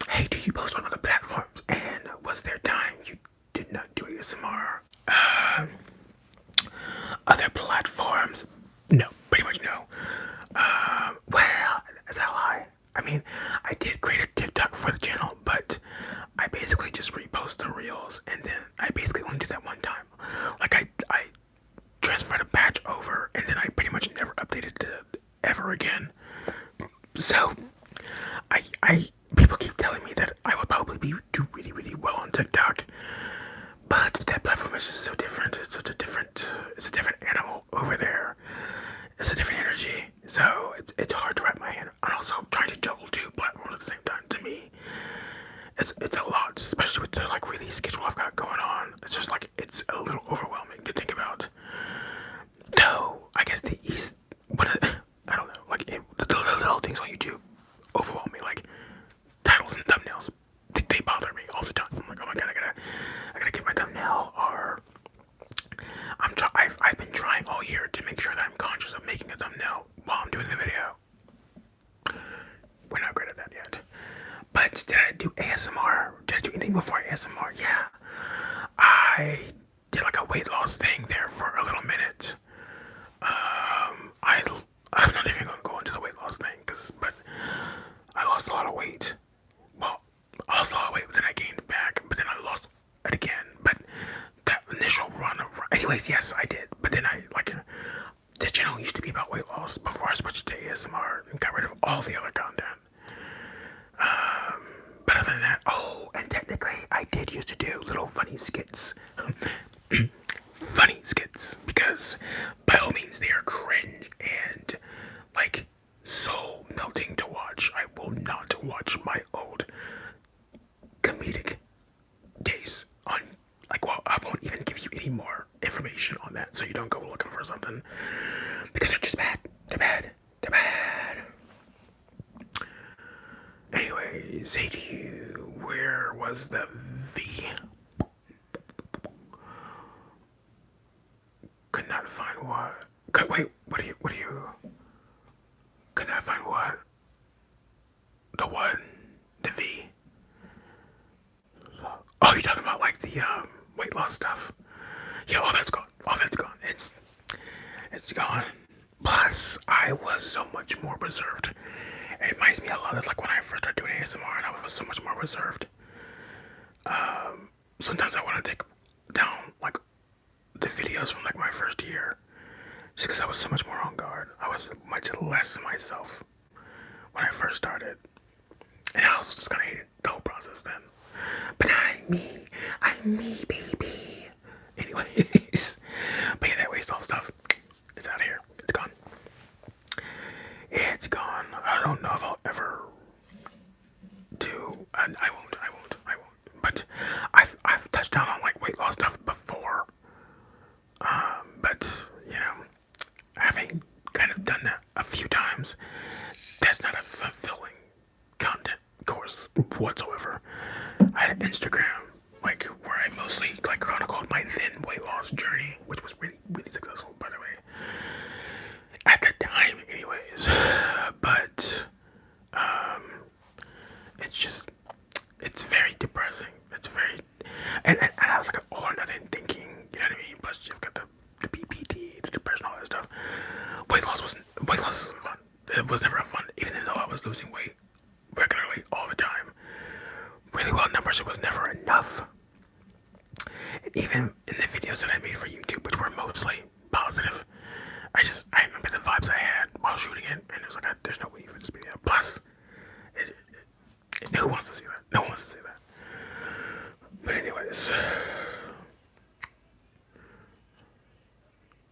hey, do you post on other platforms? And was there time you did not do ASMR? Other platforms? No, pretty much no. Well, is that a lie? I mean, I did create a TikTok for the channel, but I basically just repost the reels, and then I basically only did that one time. Like, I transferred a batch over, and then I pretty much never updated it ever again. So I people keep telling me that I would probably do really really well on TikTok, but that platform is just so different. It's a different animal over there. It's a different energy. So it's hard to wrap my hand. And also trying to juggle two platforms at the same time, to me, it's a lot, especially with the like release schedule I've got going on. It's just like it's a little overwhelming to think about. Though I guess the East, but I don't know, like the little things on YouTube overwhelm me, like titles and thumbnails. They bother me all the time. I'm like, oh my god, I gotta get my thumbnail. Or I've been trying all year to make sure that I'm conscious of making a thumbnail while I'm doing the video. We're not great at that yet. But did I do ASMR? Did I do anything before ASMR? Yeah, I did like a weight loss thing there for a little minute. I'm not even gonna go into the weight loss thing, but I lost a lot of weight. Well, I lost a lot of weight, but then I gained it back, but then I lost it again. But that initial run of, anyways, yes, I did. But then this channel used to be about weight loss before I switched to ASMR and got rid of all the other content. But other than that, and technically, I did used to do little funny skits. Funny skits, because by all means they are cringe and like soul melting to watch. I will not watch my old comedic days on, like, well, I won't even give you any more information on that, so you don't go looking for something, because they're just bad. They're bad. They're bad. Anyways, hey to you, where was the V? Could not find what? Wait, what do you? Could not find what? The what? The V? Oh, you're talking about like the weight loss stuff? Yeah, all that's gone. All that's gone. It's gone. Plus, I was so much more reserved. It reminds me a lot of like when I first started doing ASMR, and I was so much more reserved. Sometimes I want to take down like the videos from like my first year, just because I was so much more on guard. I was much less myself when I first started, and I also just kind of hated the whole process then. But I'm me, baby. Anyways, but yeah, that waste all stuff is out of here. It's gone. It's gone. I don't know if I'll ever do. I won't. But I've touched down on like weight loss stuff before. But you know, having kind of done that a few times, that's not a fulfilling content course whatsoever. I had an Instagram like where I mostly like chronicled my then weight loss journey, which was really really successful, by the way, at the time, anyways. But it's very depressing. It's very, and I was like all or nothing thinking, you know what I mean? Plus you've got the BPD, the depression, all that stuff. Weight loss isn't fun. It was never fun, even though I was losing weight regularly all the time. Really well numbers, it was never enough. And even in the videos that I made for YouTube, which were mostly positive, I remember the vibes I had while shooting it, and it was like, there's no way for this video. Plus, who wants to see that? No one wants to see that. But anyways,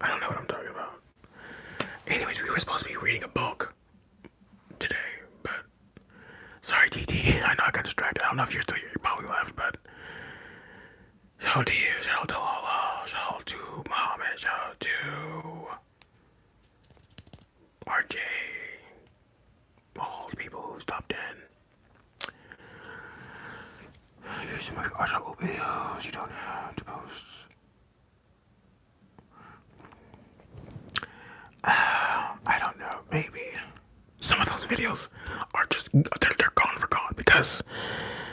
I don't know what I'm talking about. Anyways, we were supposed to be reading a book today, but sorry, TT. I know I got distracted. I don't know if you're still here. You probably left, but shout out to you. Shout out to Lala. Shout out to Muhammad. Shout out to RJ. All the people who stopped in. Here's my article videos. You don't have to post. I don't know. Maybe some of those videos are just they're gone for gone because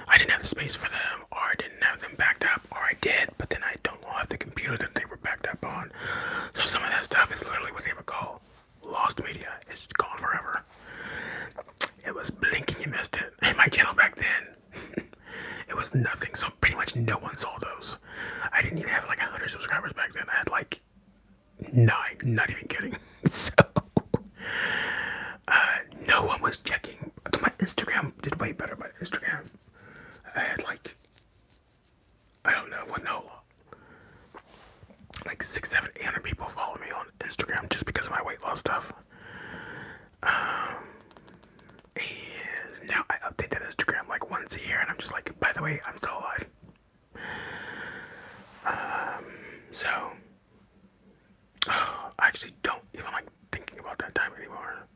I didn't have the space for them, or I didn't have them backed up, or I did, but then I don't have the computer that they were backed up on. So some of that stuff is literally what they would call lost media. It's gone forever. It was blinking, you missed it. And my channel back then, it was nothing. So pretty much no one saw those. I didn't even have like 100 subscribers back then. I had like 9, not even kidding. So no one was checking. My Instagram did way better. My Instagram, I had like, I don't know what, no, like 600, 700, 800 people follow me on Instagram just because of my weight loss stuff. And now I update that Instagram like once a year, and I'm just like, by the way, I'm still alive. So, I actually don't even like thinking about that time anymore.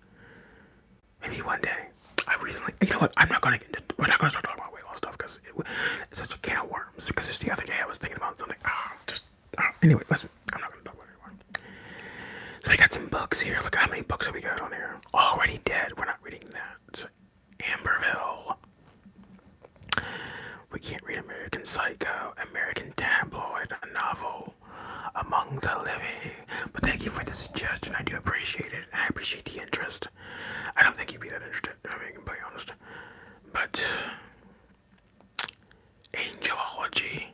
Maybe one day. You know what? We're not gonna start talking about weight loss stuff because it's such a can of worms. Because just the other day I was thinking about something. Anyway, listen, I'm not gonna talk about it anymore. So we got some books here. Look how many books have we got on here. Already Dead. We're not reading that. Amberville. We can't read American Psycho, American Tabloid, a novel, Among the Living. But thank you for the suggestion. I do appreciate it. I appreciate the interest. I don't think you'd be that interested, if I'm being completely honest. But Angelology.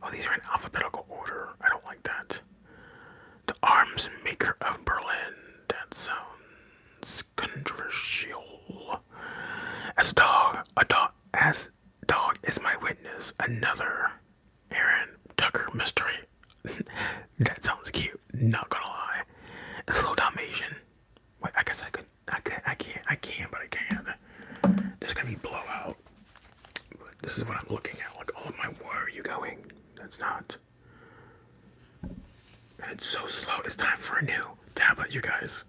Oh, these are in alphabetical order. I don't like that. The Arms Maker of Berlin. That sounds controversial. As dog is my witness. Another Aaron Tucker mystery. That sounds cute. Not gonna lie. It's a little Dalmatian. Wait, I guess I can, but I can't. There's gonna be blowout. But this is what I'm looking at. Like, oh my, where are you going? That's not. It's so slow. It's time for a new tablet, you guys.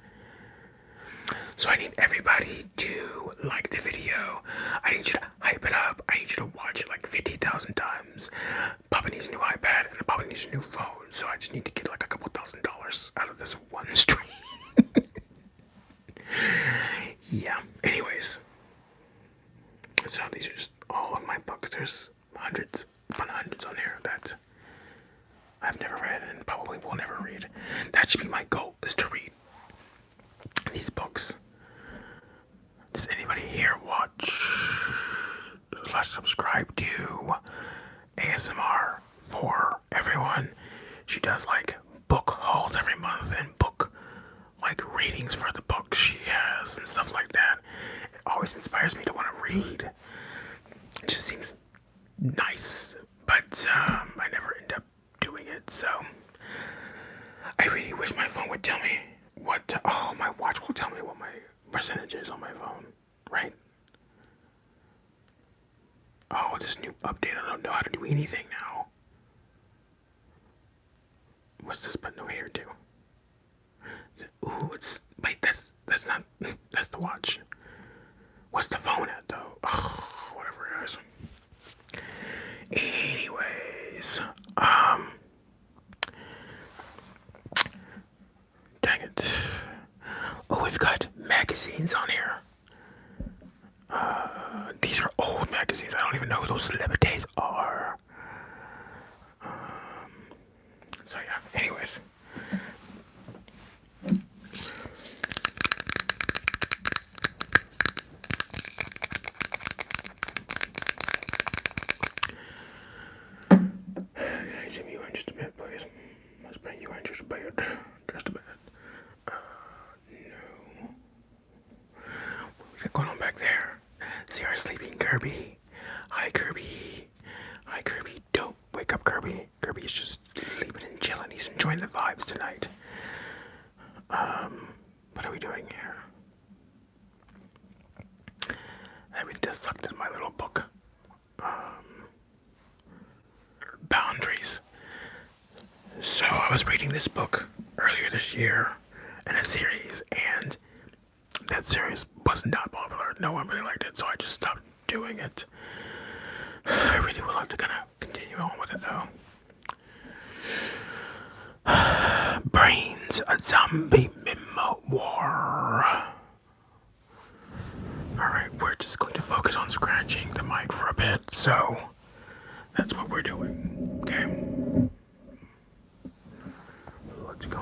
So I need everybody to like the video. I need you to hype it up. I need you to watch it like 50,000 times. Papa needs a new iPad and Papa needs a new phone. So I just need to get like a couple $1,000s out of this one stream. Yeah. Anyways. So these are just all of my books. There's hundreds upon hundreds on here that I've never read and probably will never read. That should be my goal, is to read these books. Does anybody here watch/subscribe to ASMR for everyone? She does like book hauls every month and book like readings for the books she has and stuff like that. It always inspires me to want to read. It just seems nice, but I never end up doing it. So I really wish my phone would tell me my watch will tell me what my percentage is on my phone, right? Oh, this new update, I don't know how to do anything now. What's this button over here do? Ooh, wait, that's not, that's the watch. What's the phone at though? Oh, whatever, guys. Anyways, dang it. Oh, we've got magazines on here. These are old magazines. I don't even know who those celebrities are. So yeah, anyways. Can I zoom you in just a bit, please? Let's bring you in just a bit. Just a bit. No. What's going on back there? See our sleeping Kirby. Hi, Kirby. Hi, Kirby. Don't wake up, Kirby. Kirby is just sleeping and chilling. He's enjoying the vibes tonight. What are we doing here? I really just sucked in my little book. Boundaries. So I was reading this book earlier this year in a series, and that series was not popular. No one really liked it, so I just stopped doing it. I really would like to kind of continue on with it though. Brains, a zombie memoir. Alright, we're just going to focus on scratching the mic for a bit, so that's what we're doing, okay? Let's go.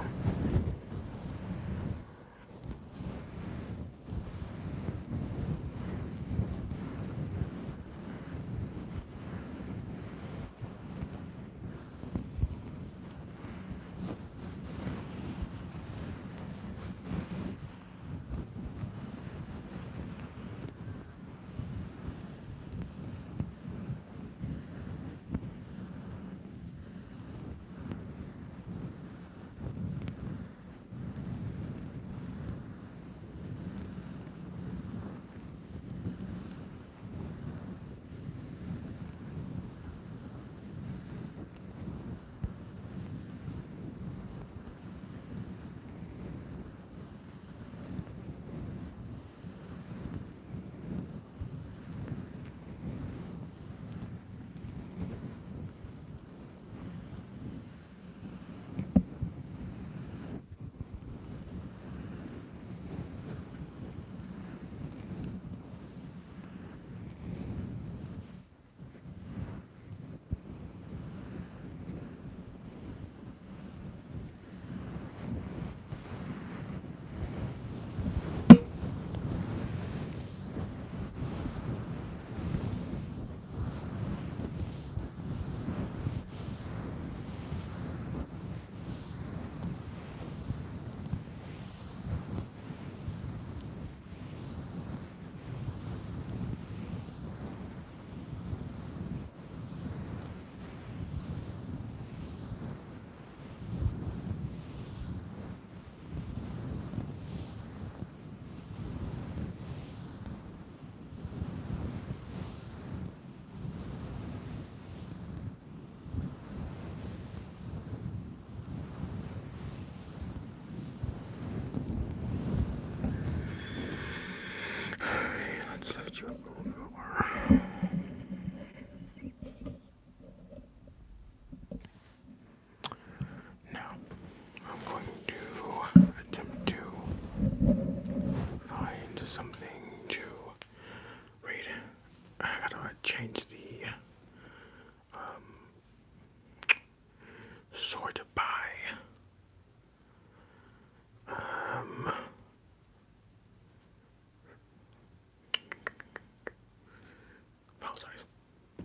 file size.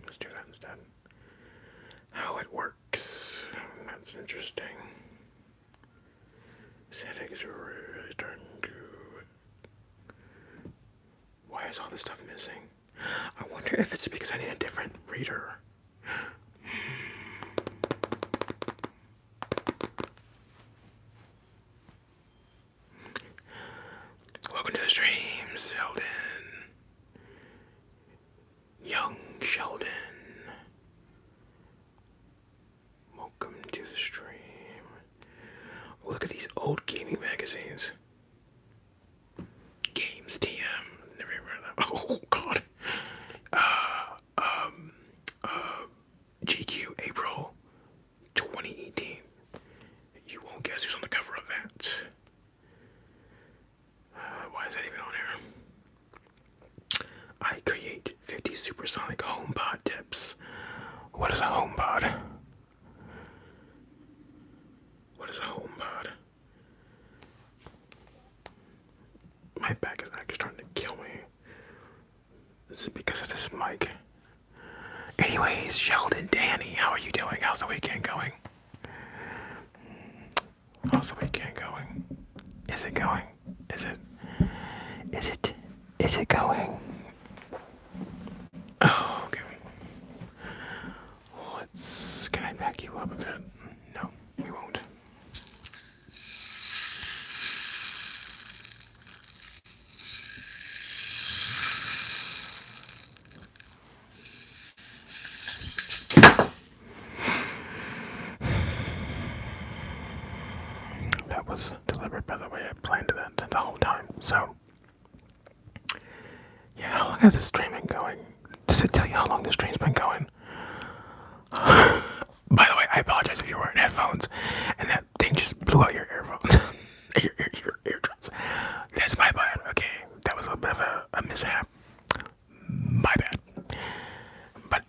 Let's do that instead. How it works. That's interesting. Settings are really starting to. Why is all this stuff missing? I wonder if it's because I need a different reader. Welcome to the stream, Sheldon. Young Sheldon. Welcome to the stream. Look at these old gaming magazines. Games TM. Never even heard of that. Oh god. GQ April 2018. You won't guess who's on the cover of that. Why is that even on here? I create 50 supersonic HomePod tips. What is a HomePod? What is a HomePod? My back is actually starting to kill me. This is because of this mic. Anyways, Sheldon, Danny, how are you doing? How's the weekend going? How's the weekend going? Is it going? Is it going? Oh, okay. Can I back you up a bit? No, you won't. That was deliberate, by the way. I planned that the whole time. So, yeah, how long has this stream been going? Does it tell you how long this stream's been going? By the way, I apologize if you're wearing headphones and that thing just blew out your earphones. your eardrums. That's my bad, okay? That was a bit of a mishap. My bad. But,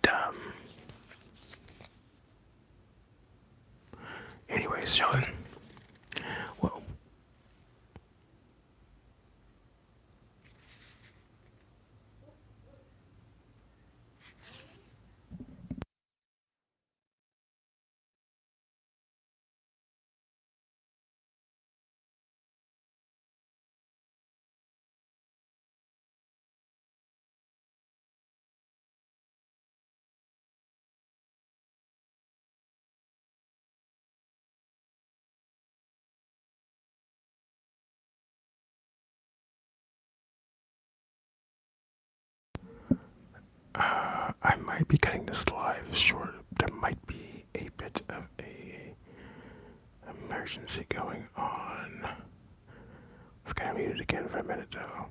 anyways, Sheldon. Well, I might be cutting this live short. There might be a bit of a emergency going on. I've got to mute it again for a minute though.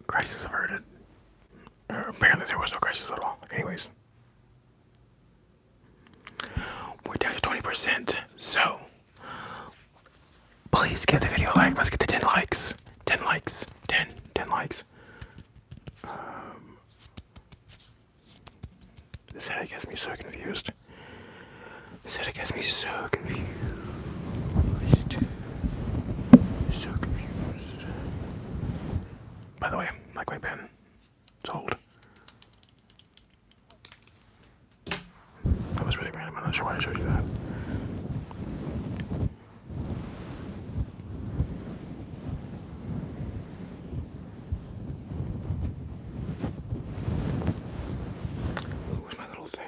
Crisis averted. Apparently there was no crisis at all. Anyways. We're down to 20%. So, please give the video a like. Let's get to 10 likes. 10 likes. 10 likes. This headache has me so confused. This headache has me so confused. So confused. By the way, like my pen. It's old. That was really random. I'm not sure why I showed you that. Where's my little thing?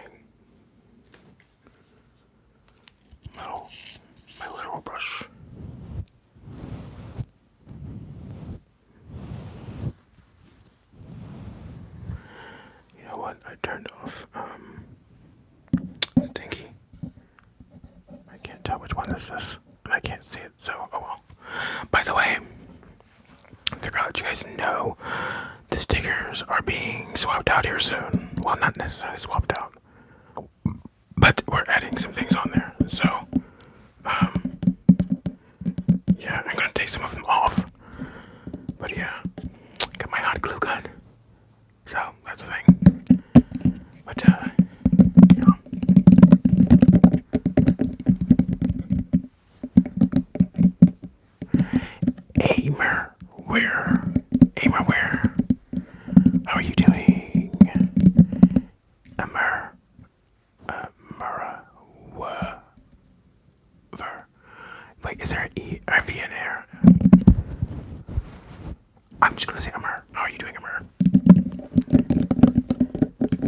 My literal brush. You know what? I turned off thingy. I can't tell which one this is, and I can't see it, so oh well. By the way, I forgot to let you guys know the stickers are being swapped out here soon. Well, not necessarily swapped out, but we're adding some things on there. So, yeah, I'm gonna take some of them off. But yeah, got my hot glue gun. So that's the thing. But yeah. Aimer, where? How are you doing? Wait, is there an E or V in there? I'm just gonna say Amar. How are you doing, Amar?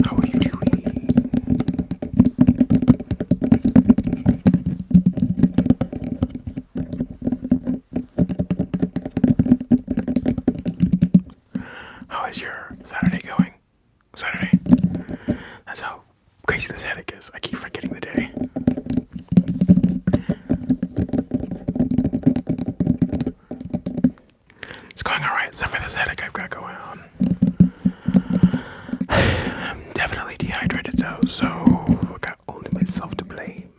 How are you doing? How is your Saturday going? Saturday? That's how crazy this headache is. I keep forgetting the day. It's going alright, except for this headache I've got going on. I'm definitely dehydrated though, so I got only myself to blame.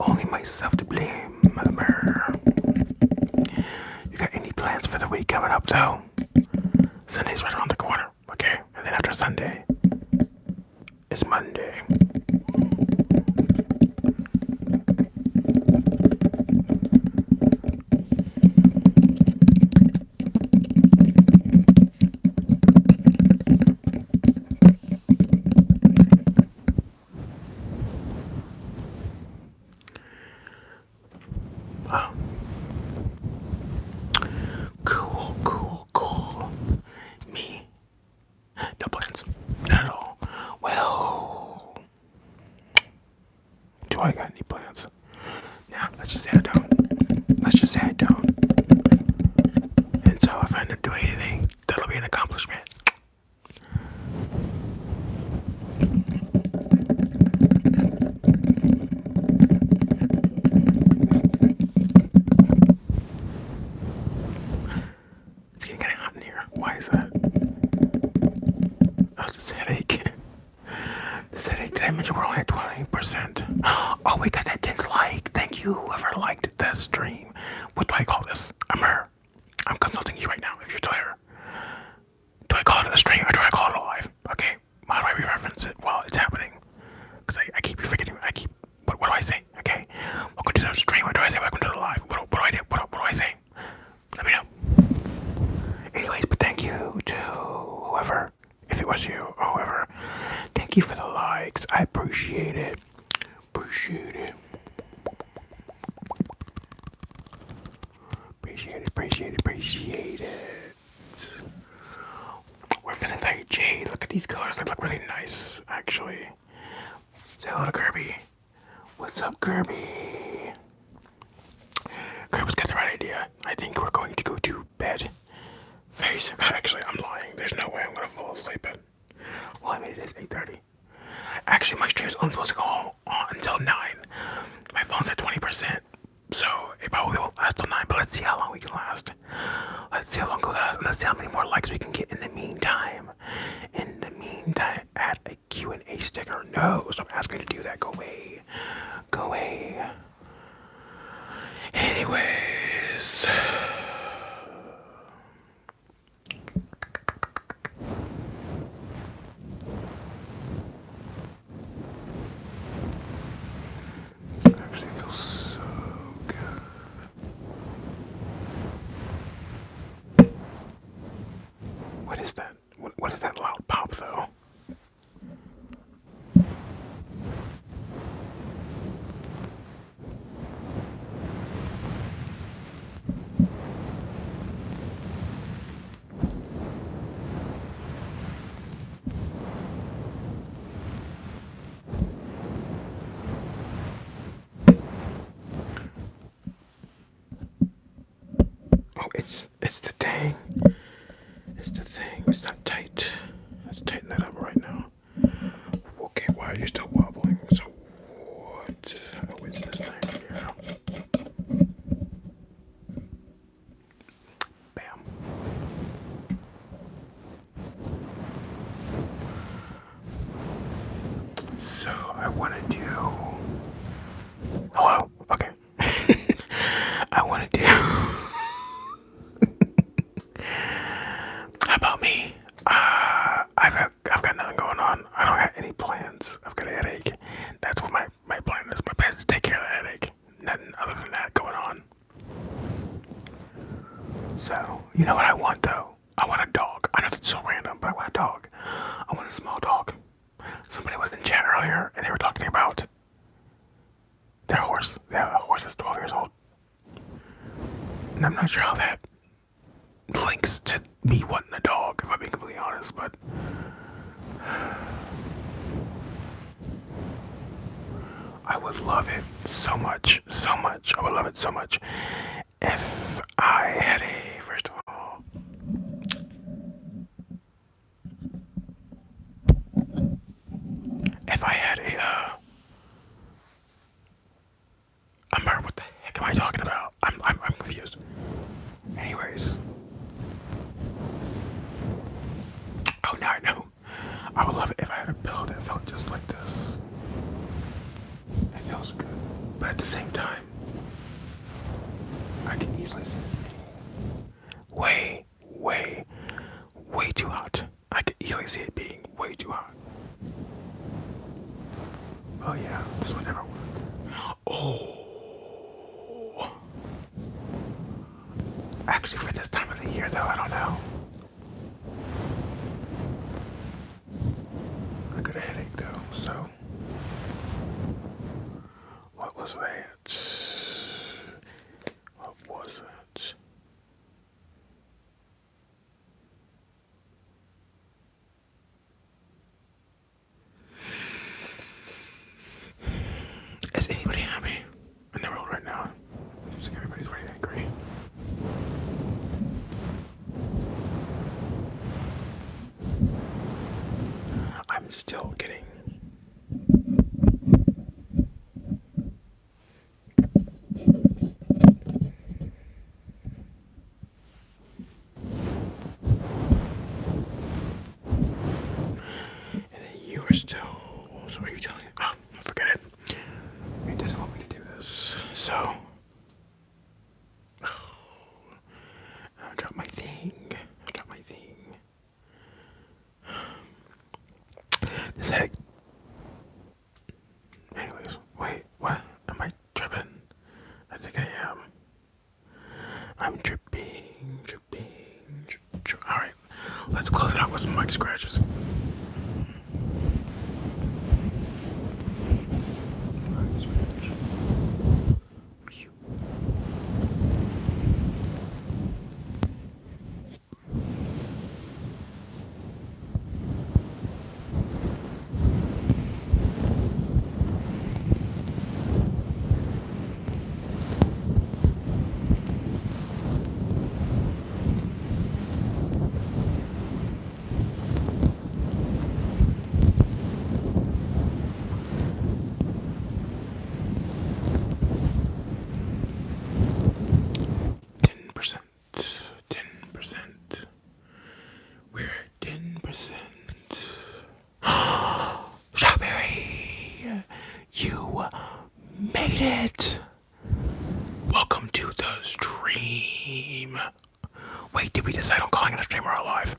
Only myself to blame. You got any plans for the week coming up though? Sunday's right around the corner, okay? And then after Sunday, it's Monday. Wow. Cool. Me? No plans. Not at all. Well, do I got any plans? Nah, let's just say I don't. And so if I end up doing anything, that'll be an accomplishment. It's getting kind of hot in here. Why is that? Oh, it's this headache. Did I mention we're only at 20%? Oh, we got that 10th like. Thank you, whoever liked this stream. What do I call this? I'm consulting you right now, if you're still here. Do I call it a stream or do I call it a live? Okay, how do I re-reference it while it's happening? Because I keep forgetting, what do I say? Okay, welcome to the stream, or do I say welcome to the live? What do I do? What do I say? Let me know. Anyways, but thank you to whoever, if it was you or whoever. Thank you for the likes. I appreciate it. Appreciate it. We're feeling very jade. Look at these colors. They look really nice, actually. Say hello to Kirby. What's up, Kirby? Kirby's got the right idea. I think we're going to go to bed very soon. Actually, I'm lying. There's no way I'm going to fall asleep at... Well, I mean, it is 8:30. Actually, my stream is only supposed to go on until 9. My phone's at 20%. So it probably won't last till 9, but let's see how long we can last. Let's see how long it lasts. Let's see how many more likes we can get in the What is that? What is that loud pop though? Oh, it's the thing. It's the thing. It's not tight. Let's tighten that up right now. Okay, why are you still wobbling? So what? Oh, it's this thing. Yeah. Bam. So I want to do. Hello. Okay. I want to do. How about me? I've got nothing going on. I don't have any plans. I've got a headache. That's what my plan is. My plan is to take care of the headache. Nothing other than that going on. So, you know what I want though? I want a dog. I know that's so random, but I want a dog. I want a small dog. Somebody was in chat earlier and they were talking about their horse. Yeah, a horse is 12 years old. And I'm not sure how that links to me wanting a dog, if I'm being completely honest, but I would love it so much, so much. I would love it so much if I had a, first of all, if I had a, I'm what the heck am I talking about? I'm confused. Anyways. Oh, now I know. I would love it if I had a pillow that felt just like this. It feels good. But at the same time, I can easily see this being way too hot. I could easily see it being way too hot. Oh yeah, this would never work. Oh. Actually, for this time of the year though, I don't know. I got a headache though, so. What was that? What was that? Is anybody happy in the world right now? I just think everybody's very angry. I'm still getting. And then you are still. So what are you telling me? Oh, forget it. It doesn't want me to do this. So. I dropped my thing. This headache. Anyways, wait, what? Am I tripping? I think I am. I'm tripping. Alright, let's close it out with some mic scratches. Made it! Welcome to the stream. Wait, did we decide on calling it a stream or a live?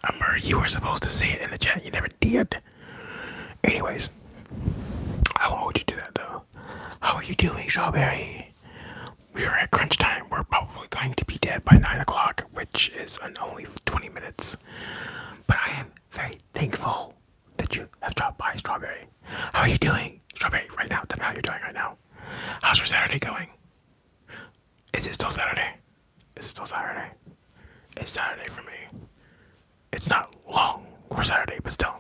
Amber, you were supposed to say it in the chat. You never did. Anyways, I won't hold you to that though. How are you doing, Strawberry? We are at crunch time. We're probably going to be dead by 9 o'clock, which is in only 20 minutes. How are you doing? Strawberry, right now. Tell me how you're doing right now. How's your Saturday going? Is it still Saturday? Is it still Saturday? It's Saturday for me. It's not long for Saturday, but still.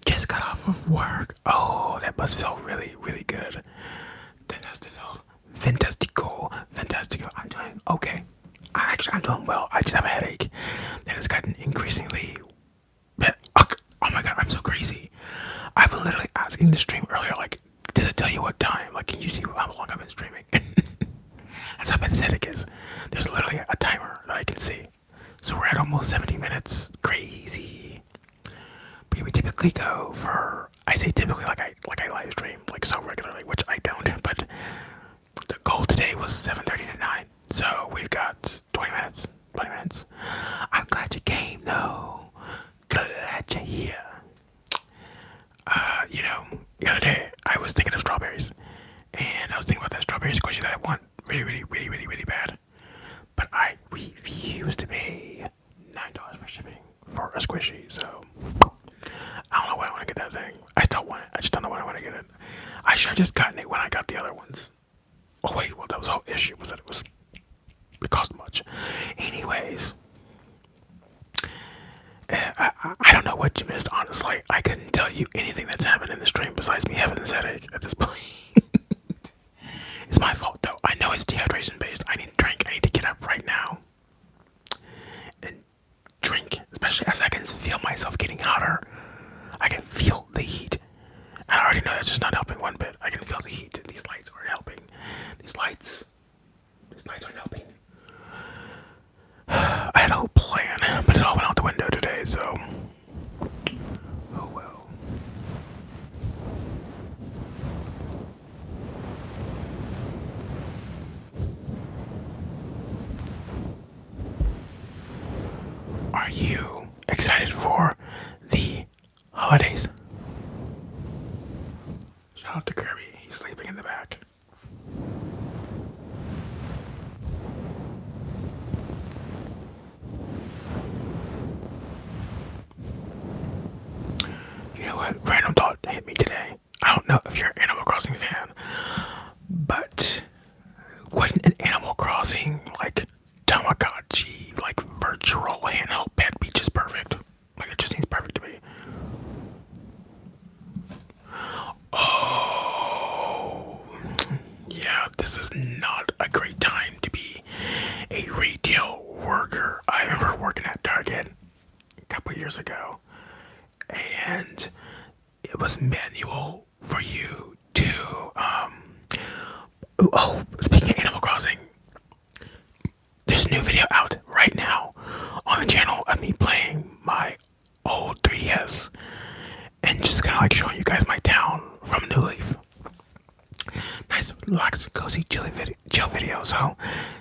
Just got off of work. Oh, that must feel really, really good. That has to feel fantastico. Fantastico. I'm doing okay. I'm doing well. I just have a headache that has gotten increasingly. Oh my god, I'm so crazy. I've been literally asking the stream earlier, like, does it tell you what time? Like, can you see how long I've been streaming? That's how pathetic it is. There's literally a timer that I can see. So we're at almost 70 minutes. Crazy. But we typically go for, I say typically like I live stream like so regularly, which I don't, but the goal today was 7:30 to 9. So we've got 20 minutes. 20 minutes. I'm glad you came though. Glad you're here. The other day I was thinking of strawberries. And I was thinking about that strawberry squishy that I want really, really, really, really, really bad. But I refuse to pay $9 for shipping for a squishy, so I don't know why I want to get that thing. I still want it. I just don't know when I want to get it. I should have just gotten it when I got the other ones. Oh wait, well that was the whole issue, was that it cost much. Anyways, I don't know what you missed, honestly. I couldn't tell you anything that's happened in the stream besides me having this headache at this point. It's my fault though. I know it's dehydration based. I need to drink. I need to get up right now and drink, especially as I can feel myself getting hotter. I can feel the heat. And I already know that's just not helping one bit. I can feel the heat. These lights aren't helping. These lights aren't helping. I had a whole plan, but it all went out the window today, so. Oh well. Are you excited for the holidays? Shout out to Kirby, he's sleeping in the back. You know what? Random thought hit me today. I don't know if you're an Animal Crossing fan, but wouldn't an Animal Crossing like Tamagotchi, like virtual handheld pet be just perfect? Like it just seems perfect to me. Oh, yeah, this is not a great time to be a retail worker. I remember working at Target a couple years ago, and it was manual for you to, speaking of Animal Crossing, there's a new video out right now on the channel of me playing my old 3DS and just kind of like showing you guys my town from New Leaf. Nice, relaxed, cozy, chill video. So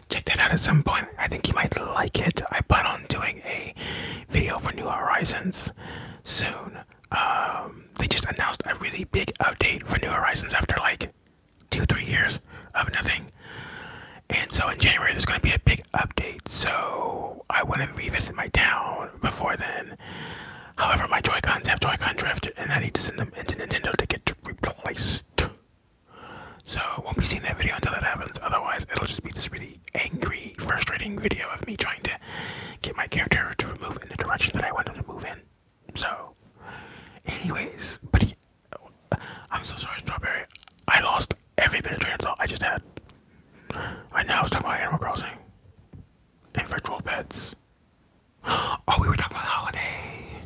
check that out at some point. I think you might like it. I plan on doing a video for New Horizons soon. They just announced a really big update for New Horizons after like 2-3 years of nothing. And so in January there's going to be a big update. So I want to revisit my town before then. However, my Joy-Cons have Joy-Con drift, and I need to send them into Nintendo to get replaced. So won't be seeing that video until that happens. Otherwise, it'll just be this really angry, frustrating video of me trying to get my character to move in the direction that I want him to move in. So, anyways, but I'm so sorry, Strawberry. I lost every bit of train of thought I just had. Right now, I was talking about Animal Crossing and virtual pets. Oh, we were talking about holiday.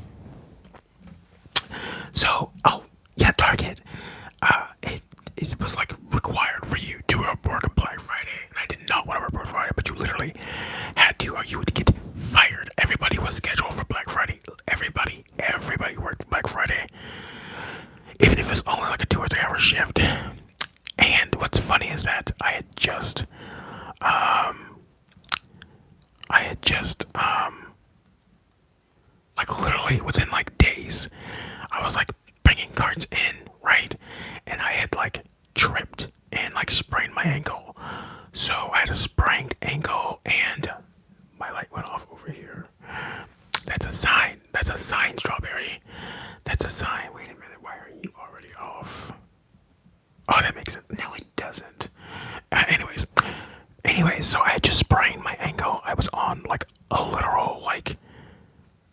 So, yeah, Target. It was like required for you to report a Black Friday, and I did not want to report Friday, but you literally had to, or you would get fired. Everybody was scheduled for Black Friday. Everybody worked Black Friday, even if it's only like a 2 or 3 hour shift. And what's funny is that I had just like literally within like days, I was like bringing carts in, right? And I had like tripped and like sprained my ankle. So I had a sprained ankle and my light went off over here. That's a sign. That's a sign, Strawberry. That's a sign. Wait a minute. Why like a literal like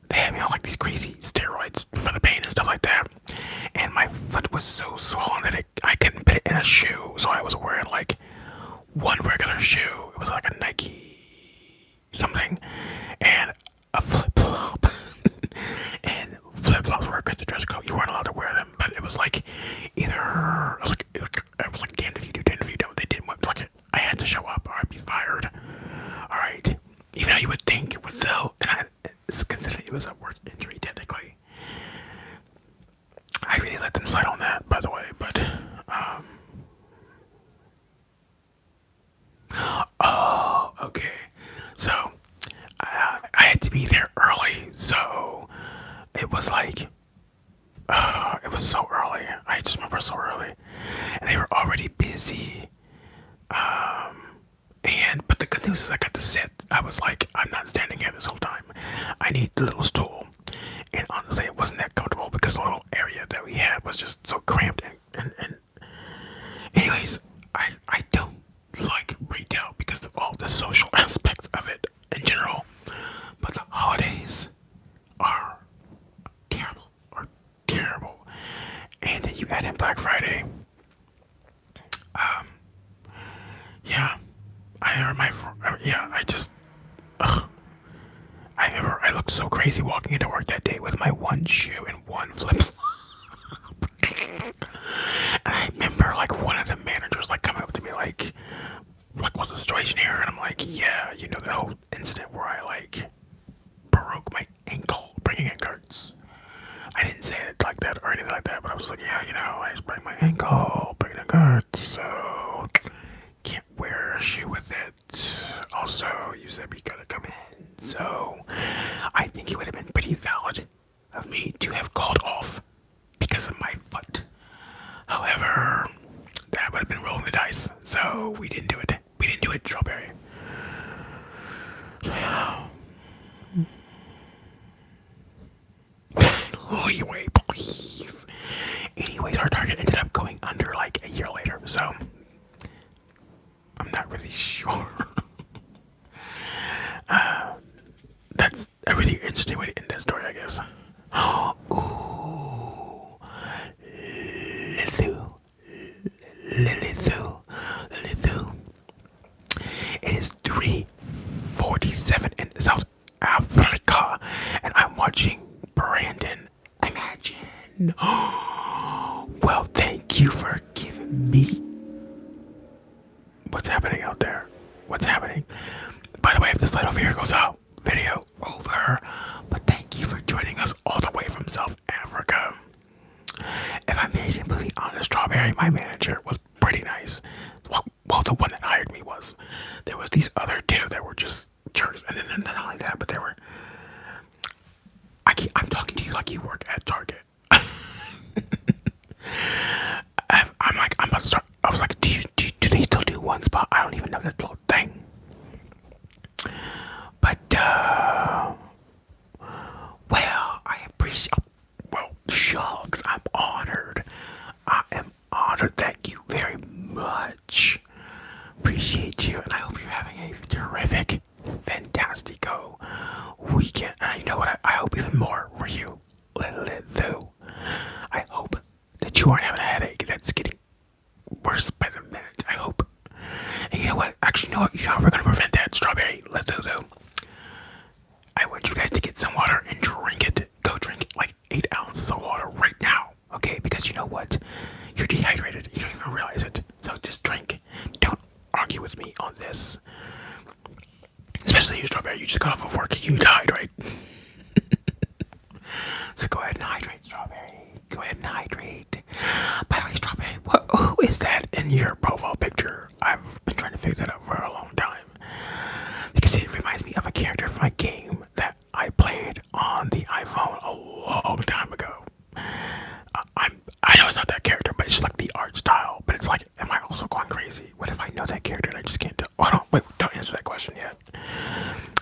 they had me on like these crazy steroids for the pain and stuff like that. And my foot was so swollen that I couldn't put it in a shoe, so I was wearing like one regular shoe. It was like a Nike something and a flip flop. And flip flops were against the dress code. You weren't allowed to wear them, but it was like either it was like damned if you do, damned if you don't. They didn't want like it. I had to show up or I'd be fired. All right. Even though you would think with though, and it's considered it was a work injury technically. I really let them slide on that, by the way. But oh, okay. So I had to be there early, so it was like it was so early. I just remember so early, and they were already busy. And but the good news is I got to sit. I was like, I'm not standing here this whole time. I need the little stool. And honestly, it wasn't that comfortable because the little area that we had was just so cramped. And anyways, I don't like retail because of all the social aspects of it in general. But the holidays are terrible, And then you add in Black Friday. Yeah. I remember I remember I looked so crazy walking into work that day with my one shoe and one flip flop. And I remember like one of the managers like coming up to me like what's the situation here? And I'm like, yeah, you know the whole incident where I like broke my ankle bringing in carts. I didn't say it like that or anything like that, but I was like, yeah, you know, I just broke my ankle bringing in carts, so can't wear a shoe with it. Also, you said we gotta come in, so I think it would have been pretty valid of me to have called off because of my foot. However, that would have been rolling the dice, so we didn't do it. We didn't do it, Strawberry. So yeah. Leeway, please. Anyways, our target ended up going under like a year later, so I'm not really sure. That's a really interesting way to end that story, I guess. Ooh, Lilithu. It is 3:47 in South Africa, and I'm watching Brandon. Imagine. Well, thank you for giving me. What's happening out there? What's happening? By the way, if this light over here goes out, video over. But thank you for joining us all the way from South Africa. If I'm being completely honest, Strawberry, my manager was pretty nice. Well, the one that hired me was. There was these other two that were just jerks, and then not only that, but they were. I'm talking to you like you work at Target. I'm about to start. I was like, do they still do one spot? I don't even know that little thing. But well, I appreciate. Well, shucks, I'm honored. I am honored. Thank you very much. Appreciate you, and I hope you're having a terrific, fantastico weekend. And you know what? I hope even more for you, Lilithu. I hope that you aren't having a headache that's getting worse by the minute. I hope. And you know what? Actually, you know what? You know how we're gonna prevent that, Strawberry. Lilithu. I want you guys to get some water and drink it. Go drink like 8 ounces of water right now, okay? Because you know what? You're dehydrated. You don't even realize it. So just drink. Don't argue with me on this. Especially you, Strawberry. You just got off of work. You need to hydrate. So go ahead and hydrate, Strawberry. Go ahead and hydrate. By the way, Strawberry, who is that in your profile picture? I've been trying to figure that out for a long time. Because it reminds me of a character from a game that I played on the iPhone a long time ago. I know it's not that character, but it's just like the art style. But it's like, am I also going crazy? What if I know that character and I just can't tell? Oh, don't answer that question yet.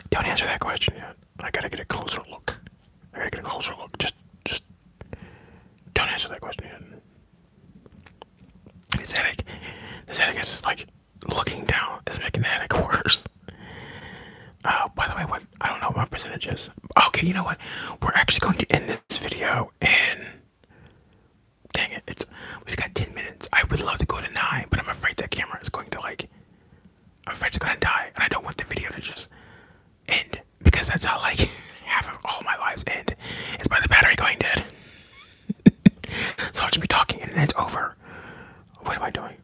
Don't answer that question yet. I gotta get a closer look. Just don't answer that question yet. This headache is like looking down is making the headache worse. By the way, what images. Okay, you know what? We're actually going to end this video and dang it, we've got 10 minutes. I would love to go to 9, but I'm afraid that camera is going to I'm afraid it's gonna die, and I don't want the video to just end because that's how half of all my lives end. Is by the battery going dead. So I'll just be talking and then it's over. What am I doing?